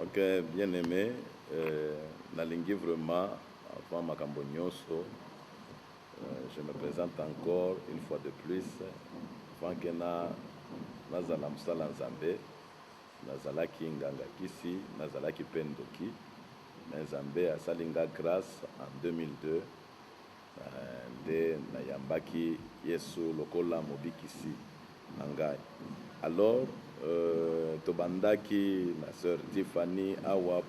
Ok, bien aimé, nalingi vraiment, avant Makambo Nyonso, je me présente encore une fois de plus, avant que nazala msala nzambe, nazalaki nganga kisi, nazalaki pendoki, mais nzambe asalinga grâce en 2002, nde nayambaki Yesu lokola mobikisi na ngai. Alors, tobandaki na sœur Tiffany Awap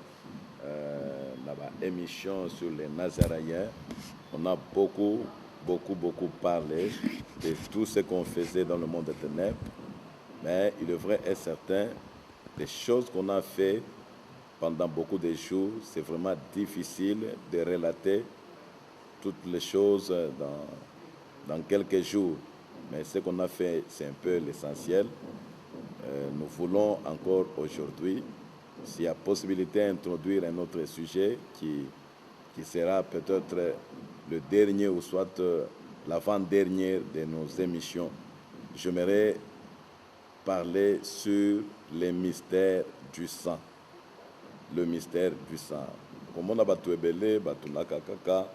na ba émission sur les Nazaréens. On a beaucoup parlé de tout ce qu'on faisait dans le monde des ténèbres. Mais il est vrai et certain, les choses qu'on a fait pendant beaucoup de jours, c'est vraiment difficile de relater toutes les choses dans quelques jours. Mais ce qu'on a fait, c'est un peu l'essentiel. Nous voulons encore aujourd'hui, s'il y a possibilité d'introduire un autre sujet qui sera peut-être le dernier ou soit l'avant-dernier de nos émissions. J'aimerais parler sur les mystères du sang. Le mystère du sang. Comment on a battu ebele, battu nakakaka,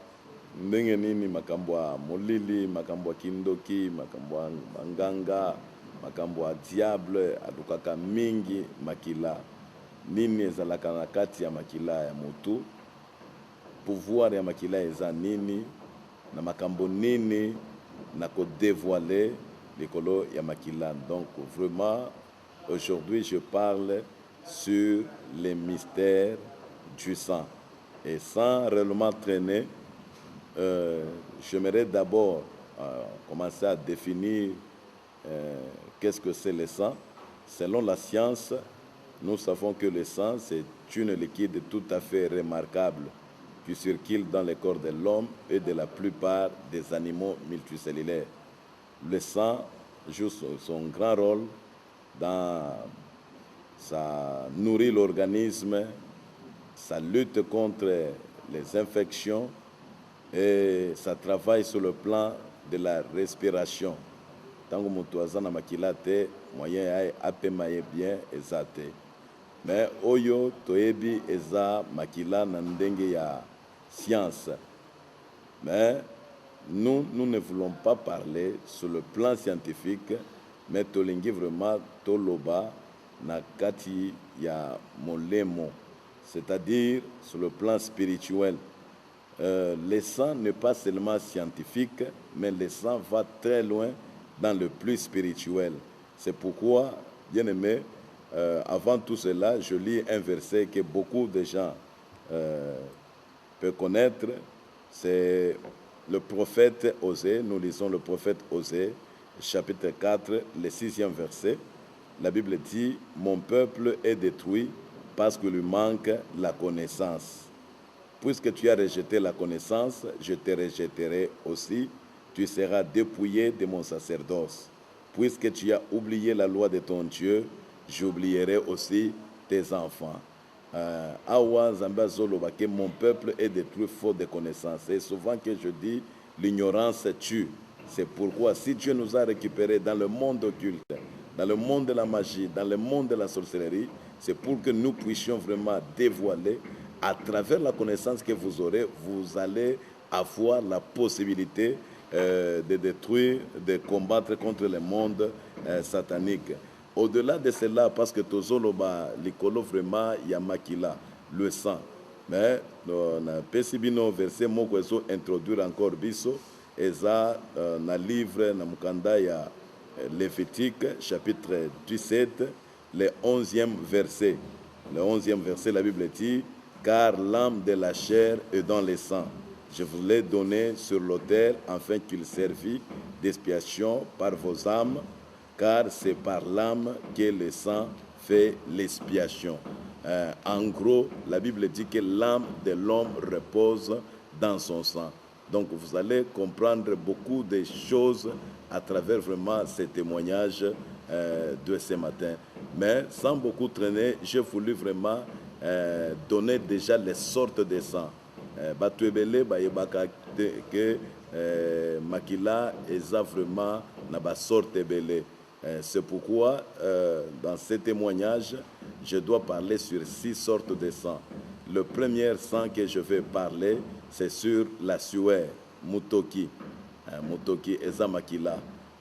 ndenge nini makambo ya molili, makambo ya kindoki, makambo ya manganga, makambo ya diable, adukaka mingi makila. Nini ezalaka na kati ya makila ya mutu, pouvoir ya makila eza nini, na makambo nini na ko dévoiler likolo ya makila. Donc vraiment, aujourd'hui je parle sur les mystères du sang. Et sans réellement traîner, j'aimerais d'abord commencer à définir qu'est-ce que c'est le sang. Selon la science, nous savons que le sang, c'est une liquide tout à fait remarquable qui circule dans le corps de l'homme et de la plupart des animaux multicellulaires. Le sang joue son grand rôle ça nourrit l'organisme, ça lutte contre les infections et ça travaille sur le plan de la respiration. Tango mutu aza na makila te, moyen ya apema ye bien eza te. Mais oyo toyebi eza makila na ndenge ya science. Mais nous ne voulons pas parler sur le plan scientifique, mais tolingi vraiment toloba na kati ya molemo, c'est-à-dire sur le plan spirituel. Le sang n'est pas seulement scientifique, mais le sang va très loin dans le plus spirituel. C'est pourquoi, bien aimé, avant tout cela, je lis un verset que beaucoup de gens peuvent connaître. C'est le prophète Osée. Nous lisons le prophète Osée, chapitre 4, le 6e verset. La Bible dit « Mon peuple est détruit parce que lui manque la connaissance. Puisque tu as rejeté la connaissance, je te rejetterai aussi. Tu seras dépouillé de mon sacerdoce. Puisque tu as oublié la loi de ton Dieu, j'oublierai aussi tes enfants. » Awa Zamba Zoloba, que mon peuple est détruit faute de connaissance. Et souvent que je dis, l'ignorance tue. C'est pourquoi si Dieu nous a récupérés dans le monde occulte, dans le monde de la magie, dans le monde de la sorcellerie, c'est pour que nous puissions vraiment dévoiler, à travers la connaissance que vous aurez, vous allez avoir la possibilité de détruire, de combattre contre le monde satanique. Au-delà de cela, parce que tozoloba likolo vraiment yamakila, le sang. Mais na pesibino verset moko ezo introduire encore biso, eza na livre na mukanda ya Lévitique, chapitre 17, le 11e verset. Le 11e verset, la Bible dit « Car l'âme de la chair est dans le sang. Je vous l'ai donné sur l'autel afin qu'il servît d'expiation par vos âmes, car c'est par l'âme que le sang fait l'expiation. » En gros, la Bible dit que l'âme de l'homme repose dans son sang. Donc vous allez comprendre beaucoup de choses à travers vraiment ces témoignages de ce matin. Mais sans beaucoup traîner, j'ai voulu vraiment donner déjà les sortes de sang. Batuebele bayebaka que makila eza vraiment na ba sorte ebele. C'est pourquoi dans ces témoignages, je dois parler sur 6 sortes de sang. Le premier sang que je vais parler, c'est sur la sueur, mutoki. Mutoki ezamakila.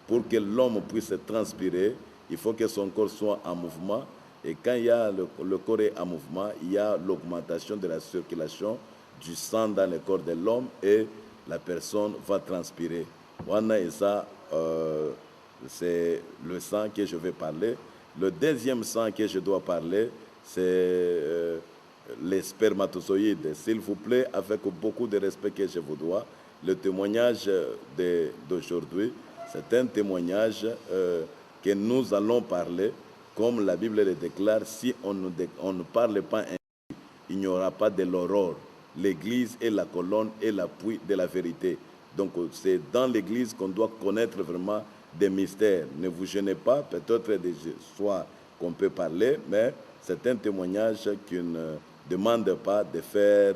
Pour que l'homme puisse transpirer, il faut que son corps soit en mouvement. Et quand il y a le corps est en mouvement, il y a l'augmentation de la circulation du sang dans le corps de l'homme et la personne va transpirer. Wana et ça, c'est le sang que je vais parler. Le deuxième sang que je dois parler, c'est les spermatozoïdes. S'il vous plaît, avec beaucoup de respect que je vous dois, le témoignage d'aujourd'hui, c'est un témoignage que nous allons parler, comme la Bible le déclare, si on ne parle pas ainsi, il n'y aura pas de l'aurore. L'Église est la colonne et l'appui de la vérité. Donc c'est dans l'Église qu'on doit connaître vraiment des mystères. Ne vous gênez pas, peut-être des soirs qu'on peut parler, mais c'est un témoignage qui ne demande pas de faire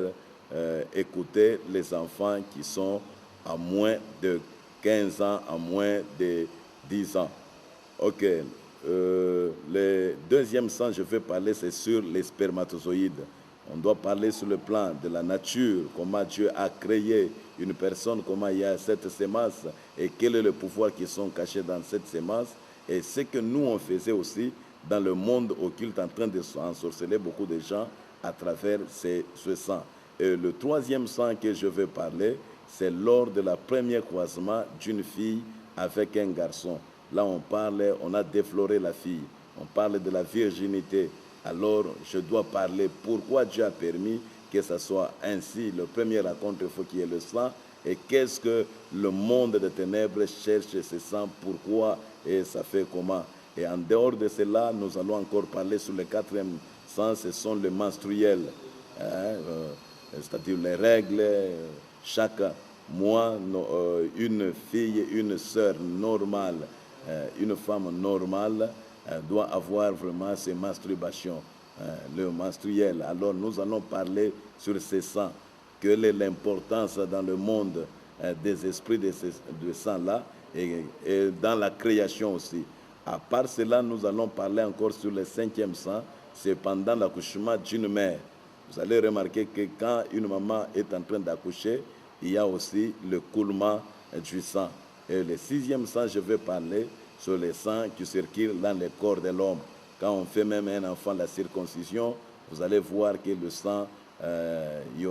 écouter les enfants qui sont à moins de 15 ans, à moins de 10 ans. Ok. Le deuxième sang, je vais parler, c'est sur les spermatozoïdes. On doit parler sur le plan de la nature, comment Dieu a créé une personne, comment il y a cette sémence et quel est le pouvoir qui sont cachés dans cette sémence. Et ce que nous, on faisait aussi dans le monde occulte en train de ensorceler beaucoup de gens à travers ce sang. Et le troisième sang que je vais parler, c'est lors de la première croisement d'une fille avec un garçon. Là, on a défloré la fille. On parle de la virginité. Alors, je dois parler pourquoi Dieu a permis que ce soit ainsi. Le premier raconte, il faut qu'il y ait le sang. Et qu'est-ce que le monde des ténèbres cherche ce sang, pourquoi et ça fait comment. Et en dehors de cela, nous allons encore parler sur le quatrième sang, ce sont les menstruels. C'est-à-dire les règles, chaque mois, une fille, une sœur normale, une femme normale doit avoir vraiment ses masturbations, le menstruel. Alors nous allons parler sur ces sangs, quelle est l'importance dans le monde des esprits de sang-là et dans la création aussi. À part cela, nous allons parler encore sur le cinquième sang, c'est pendant l'accouchement d'une mère. Vous allez remarquer que quand une maman est en train d'accoucher, il y a aussi le coulement du sang. Et le sixième sang, je vais parler sur les sangs qui circulent dans le corps de l'homme. Quand on fait même un enfant la circoncision, vous allez voir que le sang, il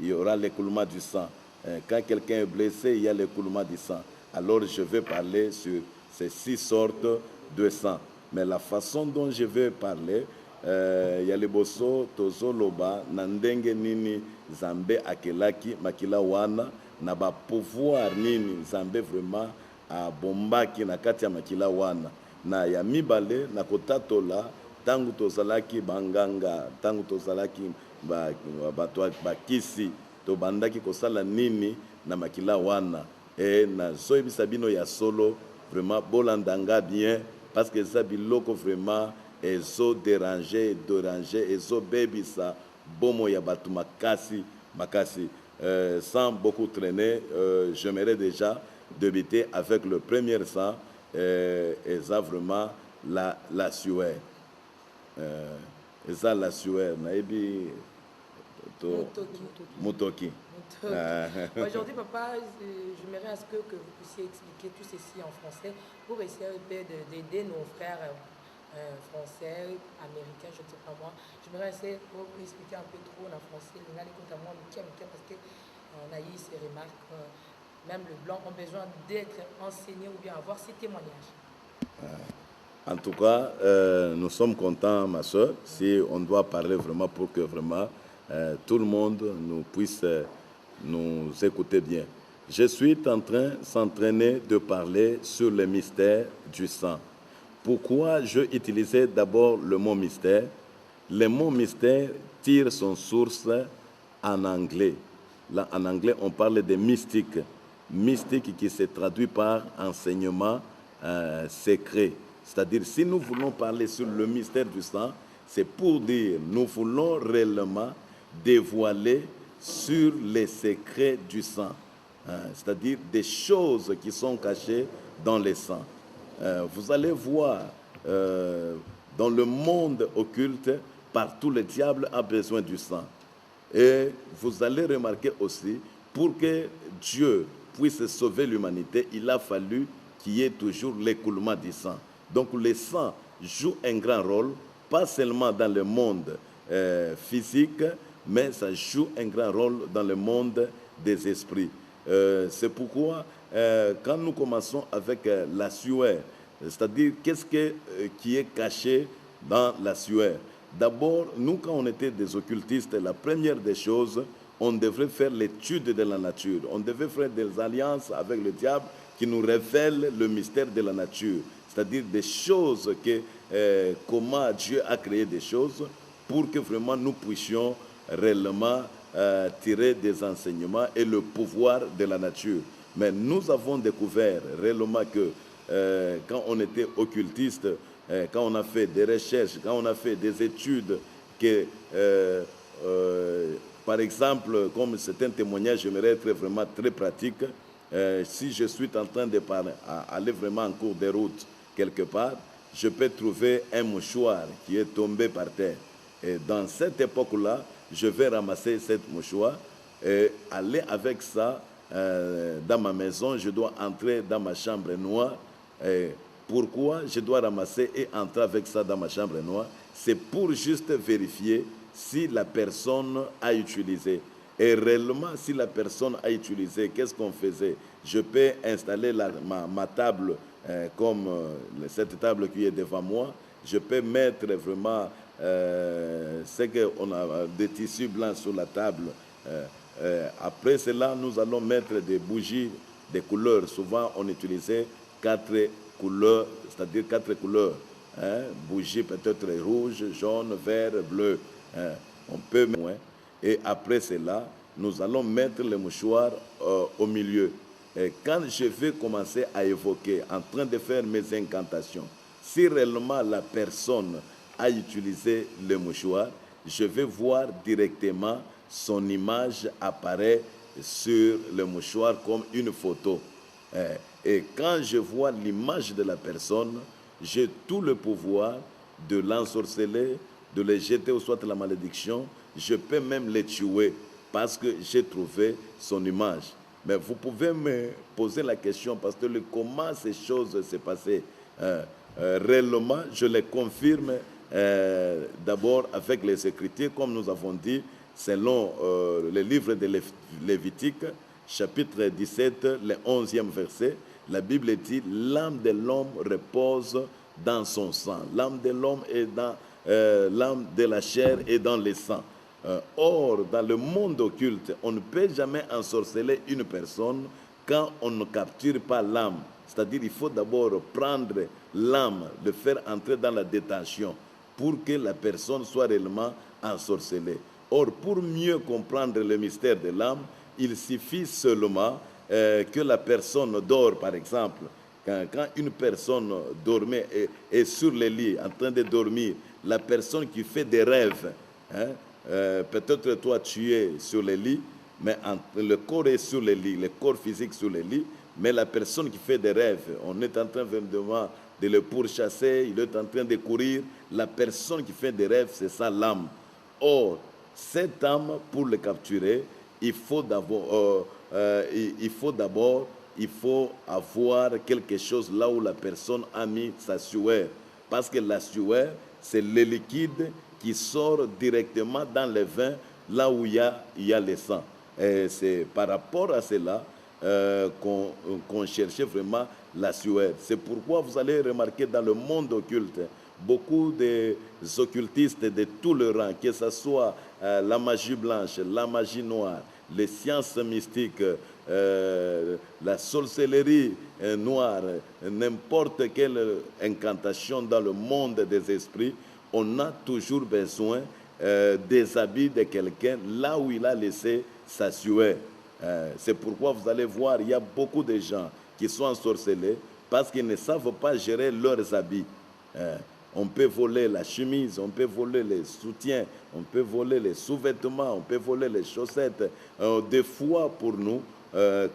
y aura l'écoulement du sang. Quand quelqu'un est blessé, il y a l'écoulement du sang. Alors je vais parler sur ces 6 sortes de sang. Mais la façon dont je vais parler, il y a le bosso, tozo loba, nandenge nini, zambe akelaki, makila wana, na ba pouvoir nini, zambe vraiment, a bombaki na kati ya makila wana. Na ya mibale, na kotatola, tangu tozalaki banganga, tangu tozalaki bakisi, to bandaki kosala nini na makila wana. Et na zoebisa bino ya solo, vraiment, bolandanga bien, parce que ça biloko vraiment, ezo déranger, ezo bebisa, bomo ya batu makasi. Sans beaucoup traîner, j'aimerais déjà débuter avec le premier sang, et ça vraiment la sueur. Et ça la sueur, naïbi Mutoki. Aujourd'hui, papa, j'aimerais à ce que vous puissiez expliquer tout ceci en français pour essayer d'aider nos frères français, américains, je ne sais pas moi. J'aimerais essayer pour expliquer un peu trop en français, parce qu'on a eu ces remarques, même les blancs ont besoin d'être enseignés ou bien avoir ces témoignages. En tout cas, nous sommes contents, ma soeur, si on doit parler vraiment pour que vraiment tout le monde nous puisse nous écouter bien. Je suis en train de s'entraîner de parler sur le mystère du sang. Pourquoi je utilisais d'abord le mot mystère? Le mot mystère tire son source en anglais. Là, en anglais, on parle de mystique. Mystique qui se traduit par enseignement secret. C'est-à-dire, si nous voulons parler sur le mystère du sang, c'est pour dire, nous voulons réellement dévoiler sur les secrets du sang. C'est-à-dire des choses qui sont cachées dans le sang. Vous allez voir Dans le monde occulte, partout le diable a besoin du sang. Et vous allez remarquer aussi, pour que Dieu puisse sauver l'humanité, il a fallu qu'il y ait toujours l'écoulement du sang. Donc le sang joue un grand rôle, pas seulement dans le monde physique, mais ça joue un grand rôle dans le monde des esprits. C'est pourquoi, quand nous commençons avec la sueur, c'est-à-dire qu'est-ce qui est caché dans la sueur. D'abord, nous, quand on était des occultistes, la première des choses, on devrait faire l'étude de la nature. On devait faire des alliances avec le diable qui nous révèlent le mystère de la nature. C'est-à-dire des choses, comment Dieu a créé des choses pour que vraiment nous puissions réellement tirer des enseignements et le pouvoir de la nature. Mais nous avons découvert réellement que quand on était occultiste, quand on a fait des recherches, quand on a fait des études, que, par exemple, comme c'est un témoignage, j'aimerais être vraiment très pratique. Si je suis en train de aller vraiment en cours de route quelque part, je peux trouver un mouchoir qui est tombé par terre. Et dans cette époque-là, je vais ramasser cette mouchoir et aller avec ça dans ma maison. Je dois entrer dans ma chambre noire. Et pourquoi je dois ramasser et entrer avec ça dans ma chambre noire? C'est pour juste vérifier si la personne a utilisé. Et réellement, si la personne a utilisé, qu'est-ce qu'on faisait? Je peux installer ma table comme cette table qui est devant moi. Je peux mettre vraiment c'est qu'on a des tissus blancs sur la table. Après cela, nous allons mettre des bougies des couleurs. Souvent, on utilisait 4 couleurs, c'est-à-dire 4 couleurs. Bougies peut-être rouge, jaune, vert, bleu. On peut mettre. Et après cela, nous allons mettre le mouchoir au milieu. Et quand je vais commencer à évoquer, en train de faire mes incantations, si réellement la personne a utilisé le mouchoir, je vais voir directement son image apparaître sur le mouchoir comme une photo. Et quand je vois l'image de la personne, j'ai tout le pouvoir de l'ensorceler, de les jeter au soit de la malédiction. Je peux même les tuer parce que j'ai trouvé son image. Mais vous pouvez me poser la question, parce que comment ces choses s'est passées réellement, je les confirme d'abord avec les Écritures, comme nous avons dit, selon le livre de Lévitique, chapitre 17, le 11e verset, la Bible dit « L'âme de l'homme repose dans son sang. L'âme de l'homme est dans l'âme de la chair et dans le sang. » Or, dans le monde occulte, on ne peut jamais ensorceler une personne quand on ne capture pas l'âme. C'est-à-dire qu'il faut d'abord prendre l'âme, le faire entrer dans la détention pour que la personne soit réellement ensorcelée. Or, pour mieux comprendre le mystère de l'âme, il suffit seulement que la personne dort, par exemple. Quand une personne dormait et est sur le lit, en train de dormir, la personne qui fait des rêves, peut-être toi tu es sur le lit, mais le corps est sur le lit, le corps physique sur le lit, mais la personne qui fait des rêves, on est en train de le pourchasser, il est en train de courir. La personne qui fait des rêves, c'est ça l'âme. Or, cette âme, pour le capturer, il faut avoir quelque chose là où la personne a mis sa sueur. Parce que la sueur, c'est le liquide qui sort directement dans le vin, là où il y a le sang. Et c'est par rapport à cela qu'on cherchait vraiment la sueur. C'est pourquoi vous allez remarquer dans le monde occulte, beaucoup des occultistes de tout le rang, que ce soit la magie blanche, la magie noire, les sciences mystiques, la sorcellerie noire, n'importe quelle incantation dans le monde des esprits, on a toujours besoin des habits de quelqu'un là où il a laissé sa sueur. C'est pourquoi vous allez voir, il y a beaucoup de gens qui sont ensorcelés parce qu'ils ne savent pas gérer leurs habits. On peut voler la chemise, on peut voler les soutiens, on peut voler les sous-vêtements, on peut voler les chaussettes. Des fois, pour nous,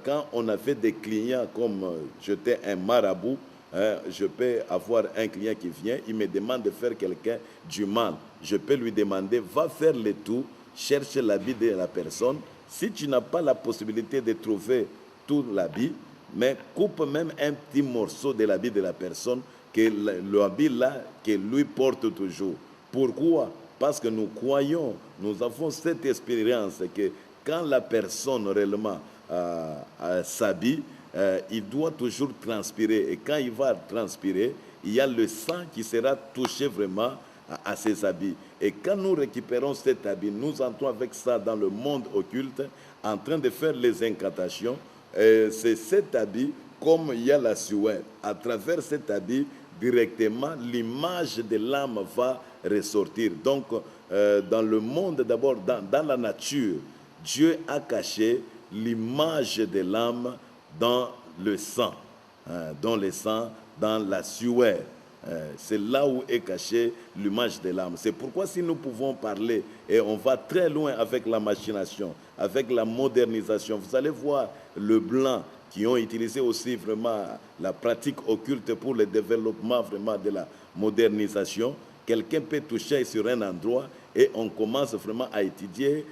quand on avait des clients comme j'étais un marabout, hein, je peux avoir un client qui vient, il me demande de faire quelqu'un du mal. Je peux lui demander, va faire le tout, cherche l'habit de la personne. Si tu n'as pas la possibilité de trouver tout l'habit, mais coupe même un petit morceau de l'habit de la personne, que l'habit là, que lui porte toujours. Pourquoi? Parce que nous croyons, nous avons cette expérience que quand la personne réellement s'habille, il doit toujours transpirer. Et quand il va transpirer, il y a le sang qui sera touché vraiment à ses habits. Et quand nous récupérons cet habit, nous entrons avec ça dans le monde occulte, en train de faire les incantations. C'est cet habit, comme il y a la sueur. À travers cet habit, directement, l'image de l'âme va ressortir. Donc, dans le monde, d'abord, dans la nature, Dieu a caché l'image de l'âme dans le sang, dans le sang, dans la sueur. C'est là où est cachée l'image de l'âme. C'est pourquoi si nous pouvons parler, et on va très loin avec la machination, avec la modernisation, vous allez voir le blanc qui ont utilisé aussi vraiment la pratique occulte pour le développement vraiment de la modernisation. Quelqu'un peut toucher sur un endroit et on commence vraiment à étudier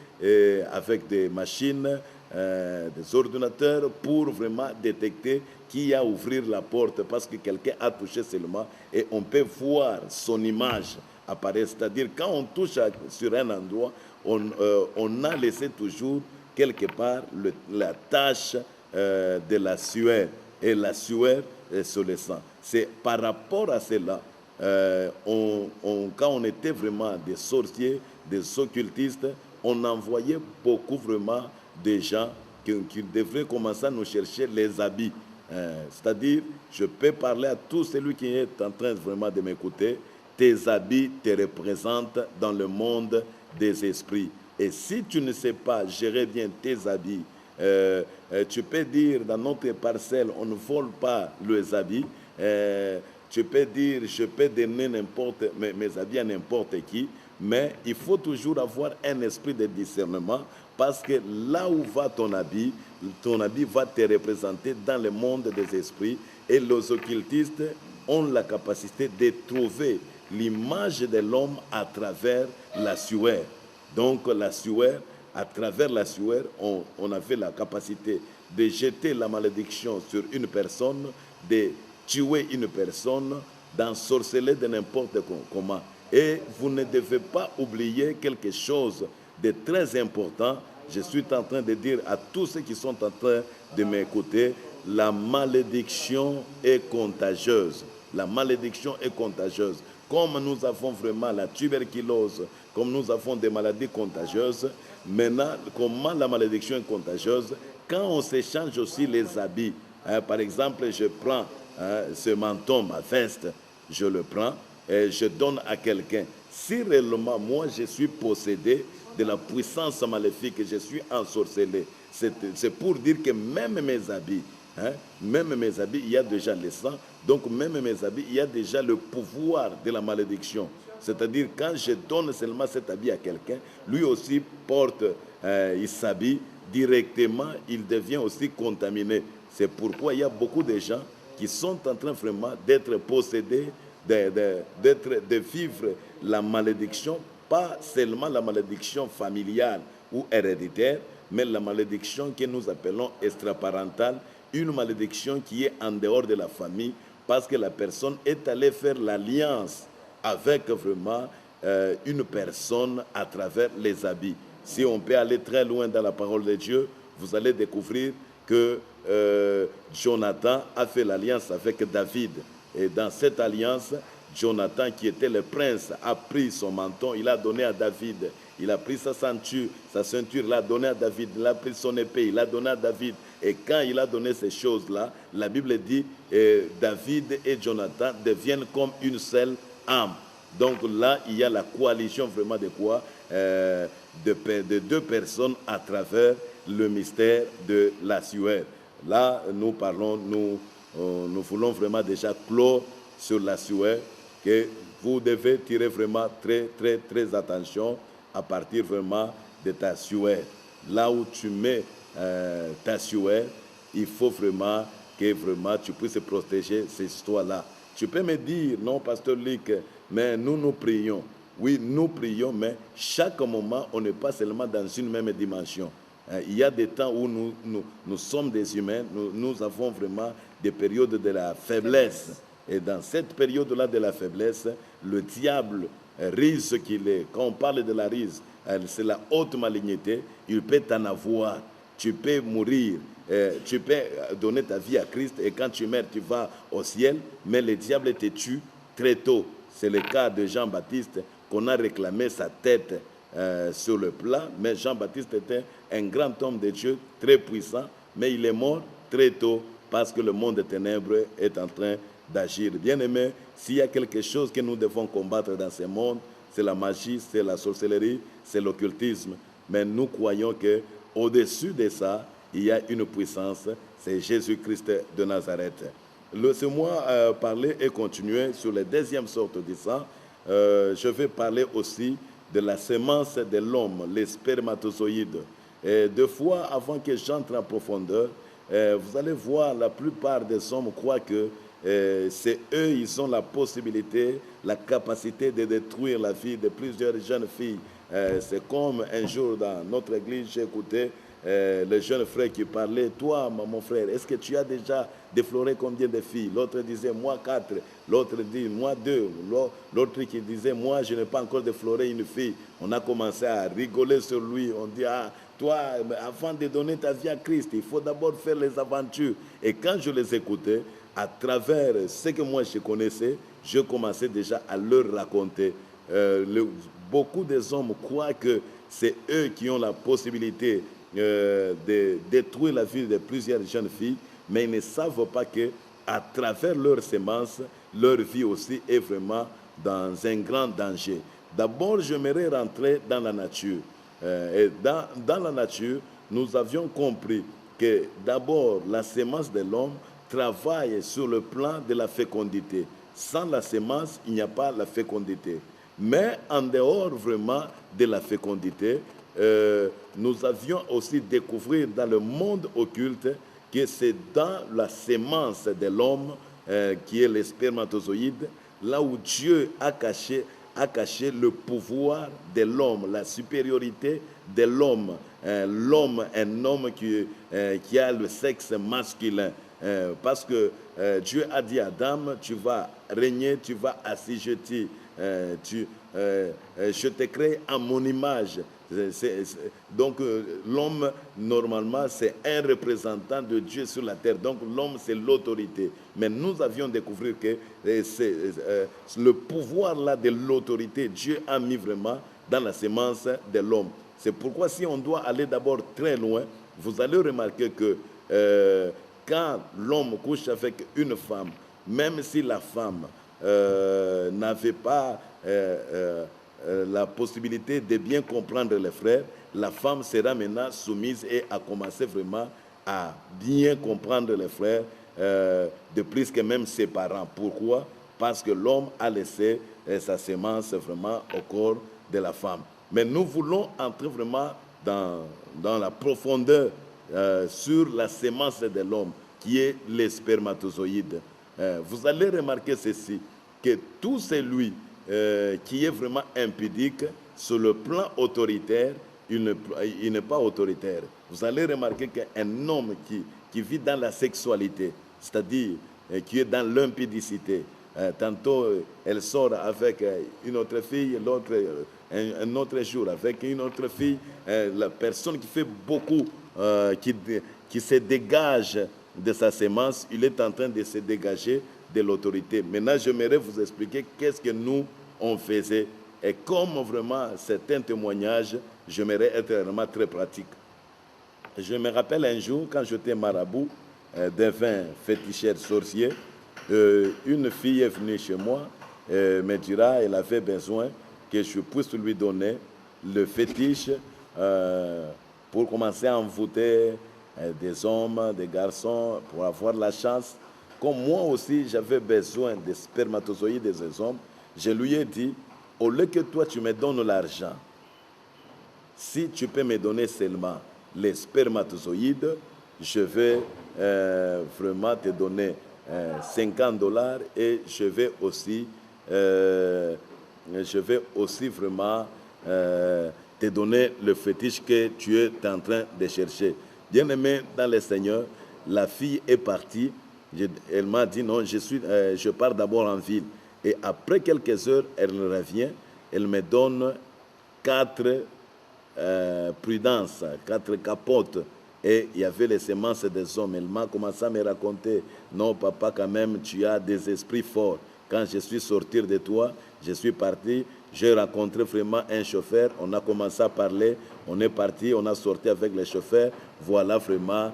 avec des machines, des ordinateurs pour vraiment détecter qui a ouvert la porte parce que quelqu'un a touché seulement et on peut voir son image apparaître. C'est-à-dire quand on touche sur un endroit, on a laissé toujours quelque part la tache de la sueur et la sueur sur le sang. C'est par rapport à cela, quand on était vraiment des sorciers, des occultistes, on envoyait beaucoup vraiment de gens qui devraient commencer à nous chercher les habits. C'est-à-dire, je peux parler à tout celui qui est en train vraiment de m'écouter, tes habits te représentent dans le monde des esprits. Et si tu ne sais pas gérer bien tes habits, tu peux dire dans notre parcelle, on ne vole pas les habits. Tu peux dire, je peux donner mes habits à n'importe qui, mais il faut toujours avoir un esprit de discernement parce que là où va ton habit va te représenter dans le monde des esprits et les occultistes ont la capacité de trouver l'image de l'homme à travers la sueur. Donc la sueur, à travers la sueur, on avait la capacité de jeter la malédiction sur une personne, de tuer une personne, d'ensorceler de n'importe comment. Et vous ne devez pas oublier quelque chose de très important. Je suis en train de dire à tous ceux qui sont en train de m'écouter, la malédiction est contagieuse. La malédiction est contagieuse. Comme nous avons vraiment la tuberculose, comme nous avons des maladies contagieuses, maintenant, comment la malédiction est contagieuse? Quand on s'échange aussi les habits, par exemple, je prends ce manteau, ma veste, je le prends et je donne à quelqu'un. Si réellement, moi, je suis possédé de la puissance maléfique, je suis ensorcelé, c'est pour dire que même mes habits, il y a déjà le sang, donc même mes habits, il y a déjà le pouvoir de la malédiction. C'est-à-dire, quand je donne seulement cet habit à quelqu'un, lui aussi porte, il s'habille, directement, il devient aussi contaminé. C'est pourquoi il y a beaucoup de gens qui sont en train vraiment d'être possédés, de vivre la malédiction, pas seulement la malédiction familiale ou héréditaire, mais la malédiction que nous appelons extraparentale, une malédiction qui est en dehors de la famille, parce que la personne est allée faire l'alliance avec vraiment une personne à travers les habits. Si on peut aller très loin dans la parole de Dieu, vous allez découvrir que Jonathan a fait l'alliance avec David. Et dans cette alliance, Jonathan, qui était le prince, a pris son menton, il a donné à David. Il a pris sa ceinture, il l'a donné à David. Il a pris son épée, il l'a donné à David. Et quand il a donné ces choses-là, la Bible dit David et Jonathan deviennent comme une seule âme. Donc là, il y a la coalition vraiment de quoi de deux personnes à travers le mystère de la sueur. Là, nous parlons, nous voulons vraiment déjà clore sur la sueur, que vous devez tirer vraiment très attention à partir vraiment de ta sueur. Là où tu mets ta sueur, il faut vraiment que vraiment tu puisses protéger ces histoires-là. Tu peux me dire, non, pasteur Luc, mais nous prions. Oui, nous prions, mais chaque moment, on n'est pas seulement dans une même dimension. Il y a des temps où nous sommes des humains, nous avons vraiment des périodes de la faiblesse. Et dans cette période-là de la faiblesse, le diable rise ce qu'il est. Quand on parle de la rise, c'est la haute malignité. Il peut t'en avoir. Tu peux mourir. Tu peux donner ta vie à Christ. Et quand tu meurs, tu vas au ciel. Mais le diable te tue très tôt. C'est le cas de Jean-Baptiste qu'on a réclamé sa tête sur le plat. Mais Jean-Baptiste était un grand homme de Dieu, très puissant. Mais il est mort très tôt parce que le monde des ténèbres est en train d'agir. Bien-aimés, s'il y a quelque chose que nous devons combattre dans ce monde, c'est la magie, c'est la sorcellerie, c'est l'occultisme. Mais nous croyons qu'au-dessus de ça, il y a une puissance, c'est Jésus-Christ de Nazareth. Laissez-moi parler et continuer sur la deuxième sorte de sang. Je vais parler aussi de la semence de l'homme, les spermatozoïdes. Et deux fois, avant que j'entre en profondeur, vous allez voir, la plupart des hommes croient que c'est eux, ils ont la possibilité, la capacité de détruire la vie de plusieurs jeunes filles. C'est comme un jour dans notre église, j'ai écouté le jeune frère qui parlait, toi, mon frère, est-ce que tu as déjà défloré combien de filles? L'autre disait, moi 4. L'autre dit, moi 2. L'autre qui disait, moi, je n'ai pas encore défloré une fille. On a commencé à rigoler sur lui. On dit, ah, toi, avant de donner ta vie à Christ, il faut d'abord faire les aventures. Et quand je les écoutais, à travers ce que moi je connaissais, je commençais déjà à leur raconter. Beaucoup des hommes croient que c'est eux qui ont la possibilité de détruire la vie de plusieurs jeunes filles, mais ils ne savent pas que à travers leurs semences, leur vie aussi est vraiment dans un grand danger. D'abord, j'aimerais rentrer dans la nature. Et dans la nature, nous avions compris que d'abord, la semence de l'homme travaille sur le plan de la fécondité. Sans la semence, il n'y a pas la fécondité. Mais en dehors vraiment de la fécondité, nous avions aussi découvert dans le monde occulte que c'est dans la semence de l'homme, qui est le spermatozoïde, là où Dieu a caché le pouvoir de l'homme, la supériorité de l'homme. L'homme, un homme qui a le sexe masculin. Parce que Dieu a dit à Adam, tu vas régner, tu vas assujettir, je te crée à mon image. Donc l'homme, normalement, c'est un représentant de Dieu sur la terre. Donc l'homme, c'est l'autorité. Mais nous avions découvert que le pouvoir-là de l'autorité, Dieu a mis vraiment dans la semence de l'homme. C'est pourquoi si on doit aller d'abord très loin, vous allez remarquer que quand l'homme couche avec une femme, même si la femme n'avait pas la possibilité de bien comprendre les frères, la femme sera maintenant soumise et a commencé vraiment à bien comprendre les frères, de plus que même ses parents. Pourquoi? Parce que l'homme a laissé sa semence vraiment au corps de la femme. Mais nous voulons entrer vraiment dans la profondeur sur la semence de l'homme, qui est les spermatozoïdes. Vous allez remarquer ceci, que tout celui qui est vraiment impudique, sur le plan autoritaire, il n'est pas autoritaire. Vous allez remarquer qu'un homme qui vit dans la sexualité, c'est-à-dire qui est dans l'impudicité, tantôt elle sort avec une autre fille, l'autre un autre jour avec une autre fille, la personne qui fait beaucoup, qui se dégage de sa sémence, il est en train de se dégager de l'autorité. Maintenant, j'aimerais vous expliquer qu'est-ce que nous, on faisait. Et comme vraiment c'est un témoignage, j'aimerais être vraiment très pratique. Je me rappelle un jour, quand j'étais marabout, devint féticheur sorcier, une fille est venue chez moi, me dira elle avait besoin que je puisse lui donner le fétiche pour commencer à envoûter des hommes, des garçons, pour avoir la chance. Comme moi aussi, j'avais besoin des spermatozoïdes des hommes, je lui ai dit, au lieu que toi tu me donnes l'argent, si tu peux me donner seulement les spermatozoïdes, je vais vraiment te donner $50 et je vais aussi vraiment te donner le fétiche que tu es en train de chercher. Bien-aimé dans le Seigneur, la fille est partie. Elle m'a dit non, je pars d'abord en ville. Et après quelques heures, elle revient. Elle me donne 4 prudences, 4 capotes. Et il y avait les semences des hommes. Elle m'a commencé à me raconter, non papa, quand même, tu as des esprits forts. Quand je suis sorti de toi, je suis parti, j'ai rencontré vraiment un chauffeur, on a commencé à parler, on est parti, on a sorti avec le chauffeur. Voilà vraiment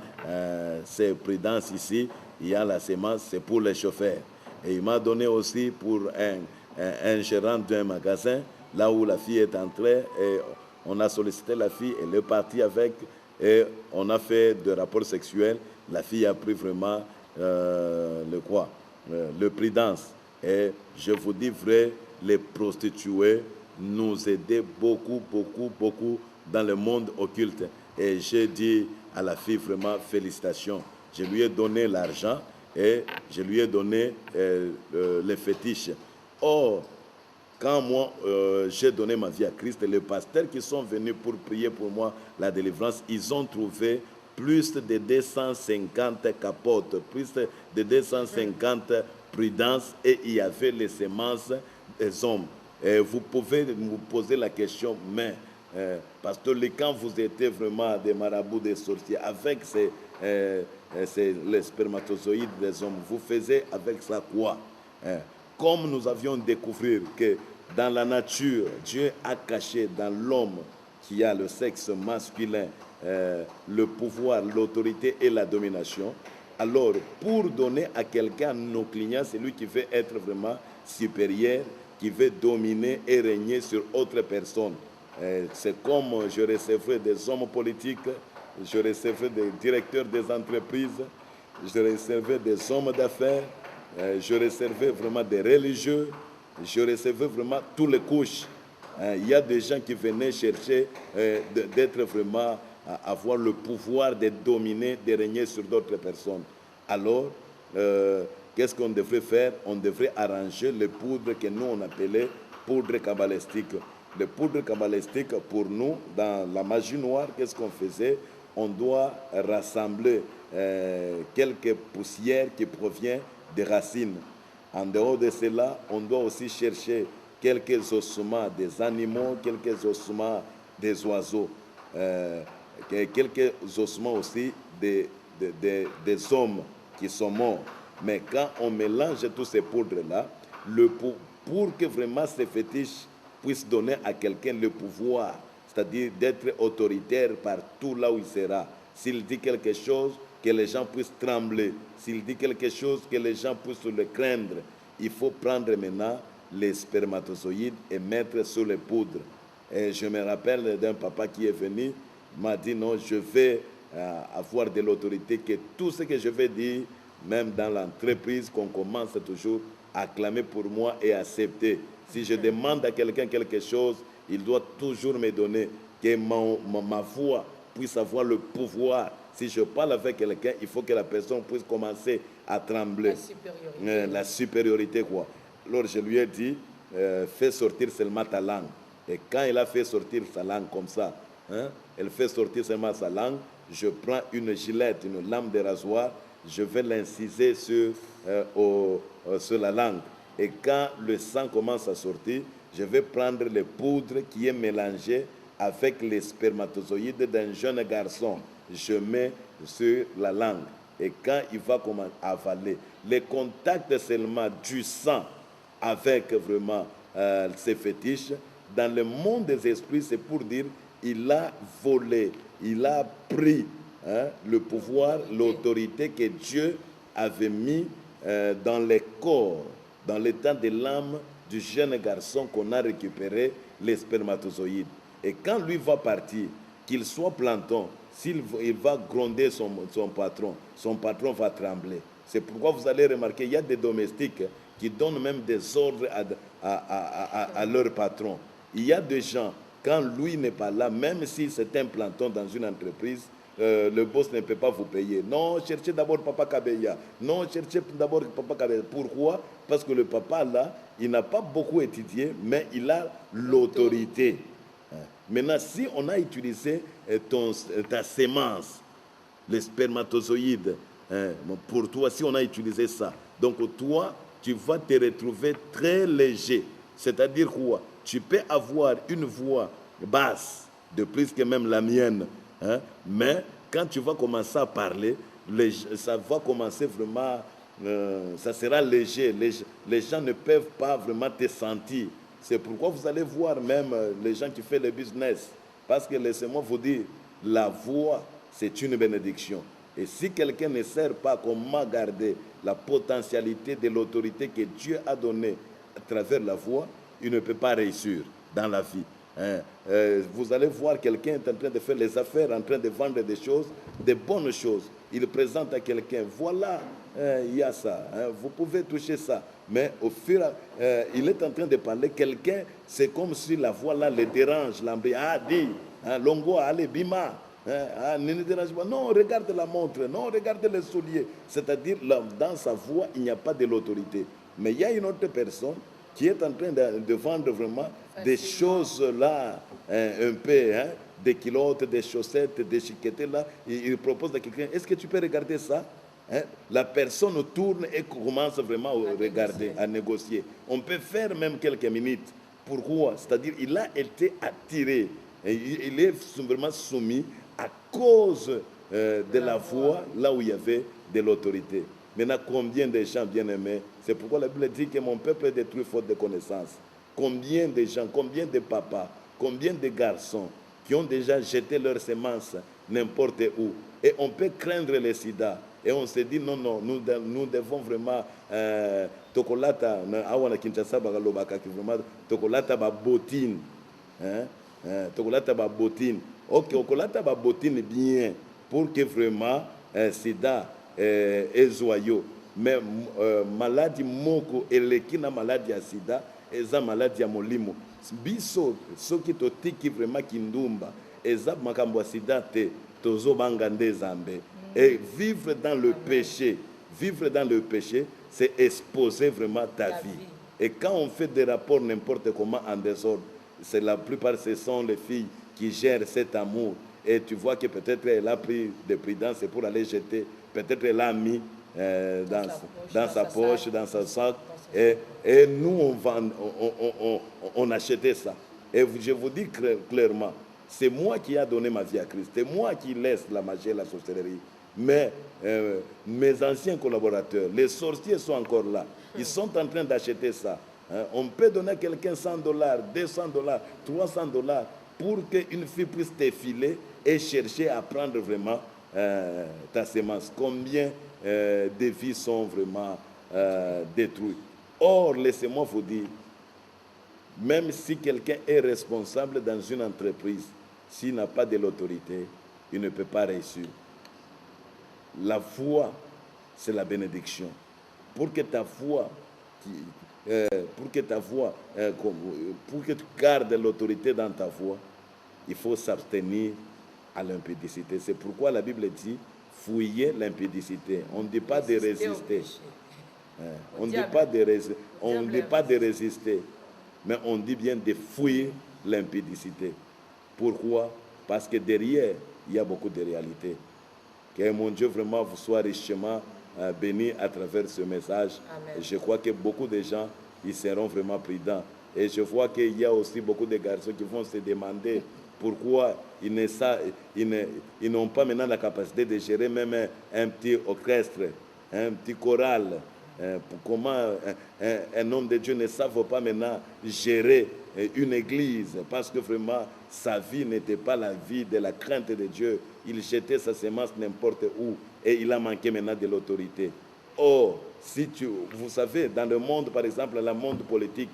ces prudences ici, il y a la semence, c'est pour les chauffeurs. Et il m'a donné aussi pour un gérant d'un magasin, là où la fille est entrée, et on a sollicité la fille, elle est partie avec, et on a fait des rapports sexuels. La fille a pris vraiment le prudence. Et je vous dis vrai, les prostituées nous aidaient beaucoup, beaucoup, beaucoup dans le monde occulte. Et j'ai dit à la fille vraiment félicitations. Je lui ai donné l'argent et je lui ai donné les fétiches. Or, quand moi, j'ai donné ma vie à Christ, les pasteurs qui sont venus pour prier pour moi la délivrance, ils ont trouvé plus de 250 capotes, plus de 250 prudences, et il y avait les semences des hommes. Et vous pouvez vous poser la question, mais pasteur, quand vous étiez vraiment des marabouts, des sorciers, avec les spermatozoïdes des hommes, vous faisiez avec ça quoi? Comme nous avions découvert que dans la nature, Dieu a caché dans l'homme qui a le sexe masculin le pouvoir, l'autorité et la domination, alors pour donner à quelqu'un nos clients, c'est lui qui veut être vraiment supérieur, qui veut dominer et régner sur autre personne. C'est comme je recevrai des hommes politiques, je recevrai des directeurs des entreprises, je recevrai des hommes d'affaires, je recevais vraiment des religieux, je recevais vraiment toutes les couches. Il y a des gens qui venaient chercher d'être vraiment, avoir le pouvoir de dominer, de régner sur d'autres personnes. Alors, qu'est-ce qu'on devrait faire? On devrait arranger les poudres que nous on appelait poudre cabalistique. Les poudres cabalistiques, pour nous, dans la magie noire, qu'est-ce qu'on faisait? On doit rassembler quelques poussières qui proviennent des racines. En dehors de cela, on doit aussi chercher quelques ossements des animaux, quelques ossements des oiseaux, quelques ossements aussi des hommes qui sont morts. Mais quand on mélange tous ces poudres-là, pour que vraiment ces fétiches puissent donner à quelqu'un le pouvoir, c'est-à-dire d'être autoritaire partout là où il sera. S'il dit quelque chose, que les gens puissent trembler. S'il dit quelque chose, que les gens puissent le craindre. Il faut prendre maintenant les spermatozoïdes et mettre sur les poudres. Et je me rappelle d'un papa qui est venu, m'a dit non, je vais avoir de l'autorité, que tout ce que je vais dire, même dans l'entreprise, qu'on commence toujours à clamer pour moi et accepter. Si je demande à quelqu'un quelque chose, il doit toujours me donner, que ma voix puisse avoir le pouvoir. Si je parle avec quelqu'un, il faut que la personne puisse commencer à trembler. La supériorité, quoi. Alors je lui ai dit, fais sortir seulement ta langue. Et quand il a fait sortir sa langue comme ça, elle fait sortir seulement sa langue, je prends une gilette, une lame de rasoir, je vais l'inciser sur la langue. Et quand le sang commence à sortir, je vais prendre les poudres qui est mélangées avec les spermatozoïdes d'un jeune garçon. Je mets sur la langue. Et quand il va commencer à avaler, le contact seulement du sang avec vraiment ces fétiches, dans le monde des esprits, c'est pour dire il a volé, il a pris le pouvoir, l'autorité que Dieu avait mis dans les corps, dans l'état de l'âme du jeune garçon qu'on a récupéré, les spermatozoïdes. Et quand lui va partir, qu'il soit planton, s'il va gronder son patron va trembler. C'est pourquoi vous allez remarquer, il y a des domestiques qui donnent même des ordres à leur patron. Il y a des gens, quand lui n'est pas là, même si c'est un planton dans une entreprise, le boss ne peut pas vous payer. Non, cherchez d'abord Papa Kabeya. Non, cherchez d'abord Papa Kabeya. Pourquoi? Parce que le papa, là, il n'a pas beaucoup étudié, mais il a l'autorité. Maintenant, si on a utilisé ta sémence, les spermatozoïdes, pour toi, si on a utilisé ça, donc toi, tu vas te retrouver très léger. C'est-à-dire quoi? Tu peux avoir une voix basse, de plus que même la mienne, mais quand tu vas commencer à parler, ça va commencer vraiment, ça sera léger. Les gens ne peuvent pas vraiment te sentir. C'est pourquoi vous allez voir même les gens qui font le business. Parce que laissez-moi vous dire, la voix, c'est une bénédiction. Et si quelqu'un ne sert pas comment garder la potentialité de l'autorité que Dieu a donnée à travers la voix, il ne peut pas réussir dans la vie. Vous allez voir quelqu'un est en train de faire les affaires, en train de vendre des choses, des bonnes choses. Il présente à quelqu'un, voilà, il y a ça, vous pouvez toucher ça. Mais au fur et à mesure, il est en train de parler, quelqu'un, c'est comme si la voix là le dérange, dit, Longo, allez, bima. Ne dérange pas. Non, regarde la montre, non, regarde les souliers. C'est-à-dire, dans sa voix, il n'y a pas de l'autorité. Mais il y a une autre personne qui est en train de vendre vraiment des choses là, un peu, des culottes, des chaussettes, des chiquettes là. Il propose à quelqu'un, est-ce que tu peux regarder ça? La personne tourne et commence vraiment à regarder, à négocier. On peut faire même quelques minutes. Pourquoi? C'est-à-dire, il a été attiré. Il est vraiment soumis à cause de la voix, là où il y avait de l'autorité. Maintenant, combien de gens bien-aimés, c'est pourquoi la Bible dit que mon peuple est détruit faute de connaissance. Combien de gens, combien de papas, combien de garçons qui ont déjà jeté leurs semences n'importe où. Et on peut craindre le sida. Et on se dit, non, non, nous devons vraiment, tokolata, awana kinshasa bagalobaka ki vraiment, tokolata ba botine. Tokolata ba botine. Ok, tokolata ba botine bien, pour que vraiment, sida, est joyeux. Mais maladie moko, eleki na maladie ya sida, eza maladie ya molimo. Biso, soki totiki vraiment kindumba, eza makambo ya sida te, tozo bangande zambe. Et vivre dans le péché, c'est exposer vraiment ta vie. Et quand on fait des rapports n'importe comment en désordre, c'est la plupart ce sont les filles qui gèrent cet amour. Et tu vois que peut-être elle a pris des prudences pour aller jeter, peut-être elle a mis dans sa poche, dans sa sac. Et nous, on achetait ça. Et je vous dis clairement, c'est moi qui ai donné ma vie à Christ. C'est moi qui laisse la magie et la sorcellerie. Mais mes anciens collaborateurs, les sorciers sont encore là. Ils sont en train d'acheter ça. On peut donner à quelqu'un $100, $200, $300 pour qu'une fille puisse défiler et chercher à prendre vraiment ta semence. Combien de vies sont vraiment détruites. Or, laissez-moi vous dire, même si quelqu'un est responsable dans une entreprise, s'il n'a pas de l'autorité, il ne peut pas réussir. La foi, c'est la bénédiction. Pour que ta foi, pour que tu gardes l'autorité dans ta foi, il faut s'abstenir à l'impudicité. C'est pourquoi la Bible dit, fouillez l'impudicité. On ne dit pas de résister. On ne dit pas de résister, mais on dit bien de fouiller l'impudicité. Pourquoi? Parce que derrière, il y a beaucoup de réalités. Que mon Dieu vraiment vous soit richement béni à travers ce message. Amen. Je crois que beaucoup de gens, ils seront vraiment prudents. Et je vois qu'il y a aussi beaucoup de garçons qui vont se demander pourquoi ils n'ont pas maintenant la capacité de gérer même un petit orchestre, un petit choral. Comment un homme de Dieu ne savent pas maintenant gérer une église, parce que vraiment sa vie n'était pas la vie de la crainte de Dieu. Il jetait sa semence n'importe où et il a manqué maintenant de l'autorité. Or, vous savez, dans le monde, par exemple, dans le monde politique,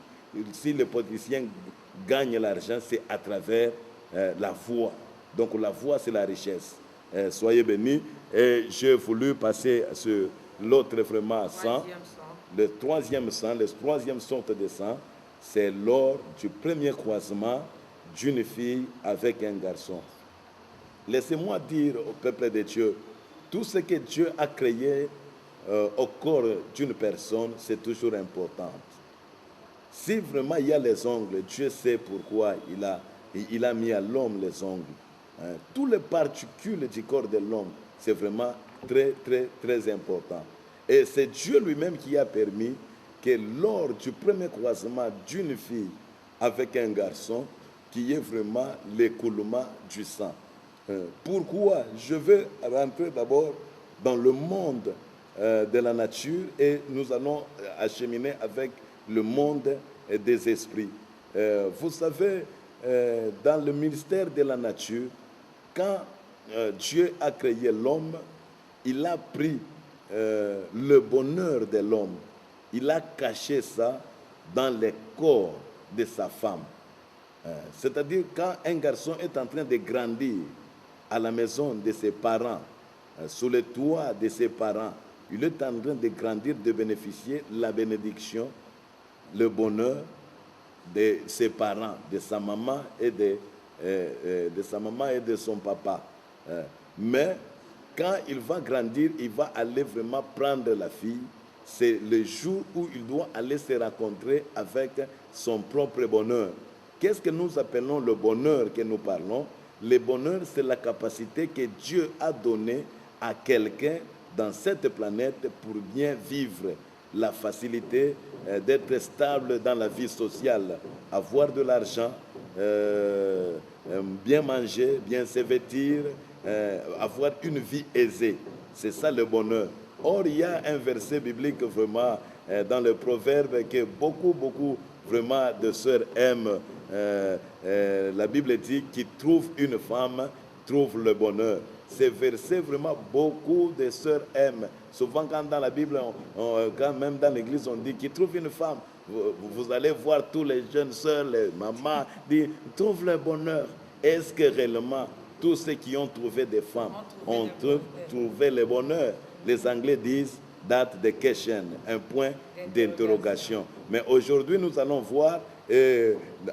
si les politiciens gagnent l'argent, c'est à travers la voix. Donc la voix, c'est la richesse. Soyez bénis. Et j'ai voulu passer sur l'autre vraiment sang. Le troisième sorte de sang, c'est lors du premier croisement d'une fille avec un garçon. Laissez-moi dire au peuple de Dieu, tout ce que Dieu a créé au corps d'une personne, c'est toujours important. Si vraiment il y a les ongles, Dieu sait pourquoi il a mis à l'homme les ongles. Hein. Tous les particules du corps de l'homme, c'est vraiment très, très, très important. Et c'est Dieu lui-même qui a permis que lors du premier croisement d'une fille avec un garçon, qu'il y ait vraiment l'écoulement du sang. Pourquoi? Je veux rentrer d'abord dans le monde de la nature et nous allons acheminer avec le monde des esprits. Vous savez, dans le ministère de la nature, quand Dieu a créé l'homme, il a pris le bonheur de l'homme, il a caché ça dans le corps de sa femme. C'est-à-dire quand un garçon est en train de grandir à la maison de ses parents, sous le toit de ses parents, il est en train de grandir, de bénéficier de la bénédiction, le bonheur de ses parents, de sa maman et de son papa. Mais quand il va grandir, il va aller vraiment prendre la fille. C'est le jour où il doit aller se rencontrer avec son propre bonheur. Qu'est-ce que nous appelons le bonheur que nous parlons? Le bonheur, c'est la capacité que Dieu a donnée à quelqu'un dans cette planète pour bien vivre, la facilité d'être stable dans la vie sociale, avoir de l'argent, bien manger, bien se vêtir, avoir une vie aisée. C'est ça le bonheur. Or, il y a un verset biblique vraiment dans le Proverbe que beaucoup vraiment de sœurs aiment. La Bible dit qu'il trouve une femme, trouve le bonheur. Ces versets, vraiment, beaucoup de sœurs aiment. Souvent, quand dans la Bible, quand même dans l'église, on dit qu'il trouve une femme. Vous allez voir tous les jeunes sœurs, les mamans, dire, trouve le bonheur. Est-ce que réellement, tous ceux qui ont trouvé des femmes ont trouvé le bonheur? Les Anglais disent that the question, un point d'interrogation. Mais aujourd'hui, nous allons voir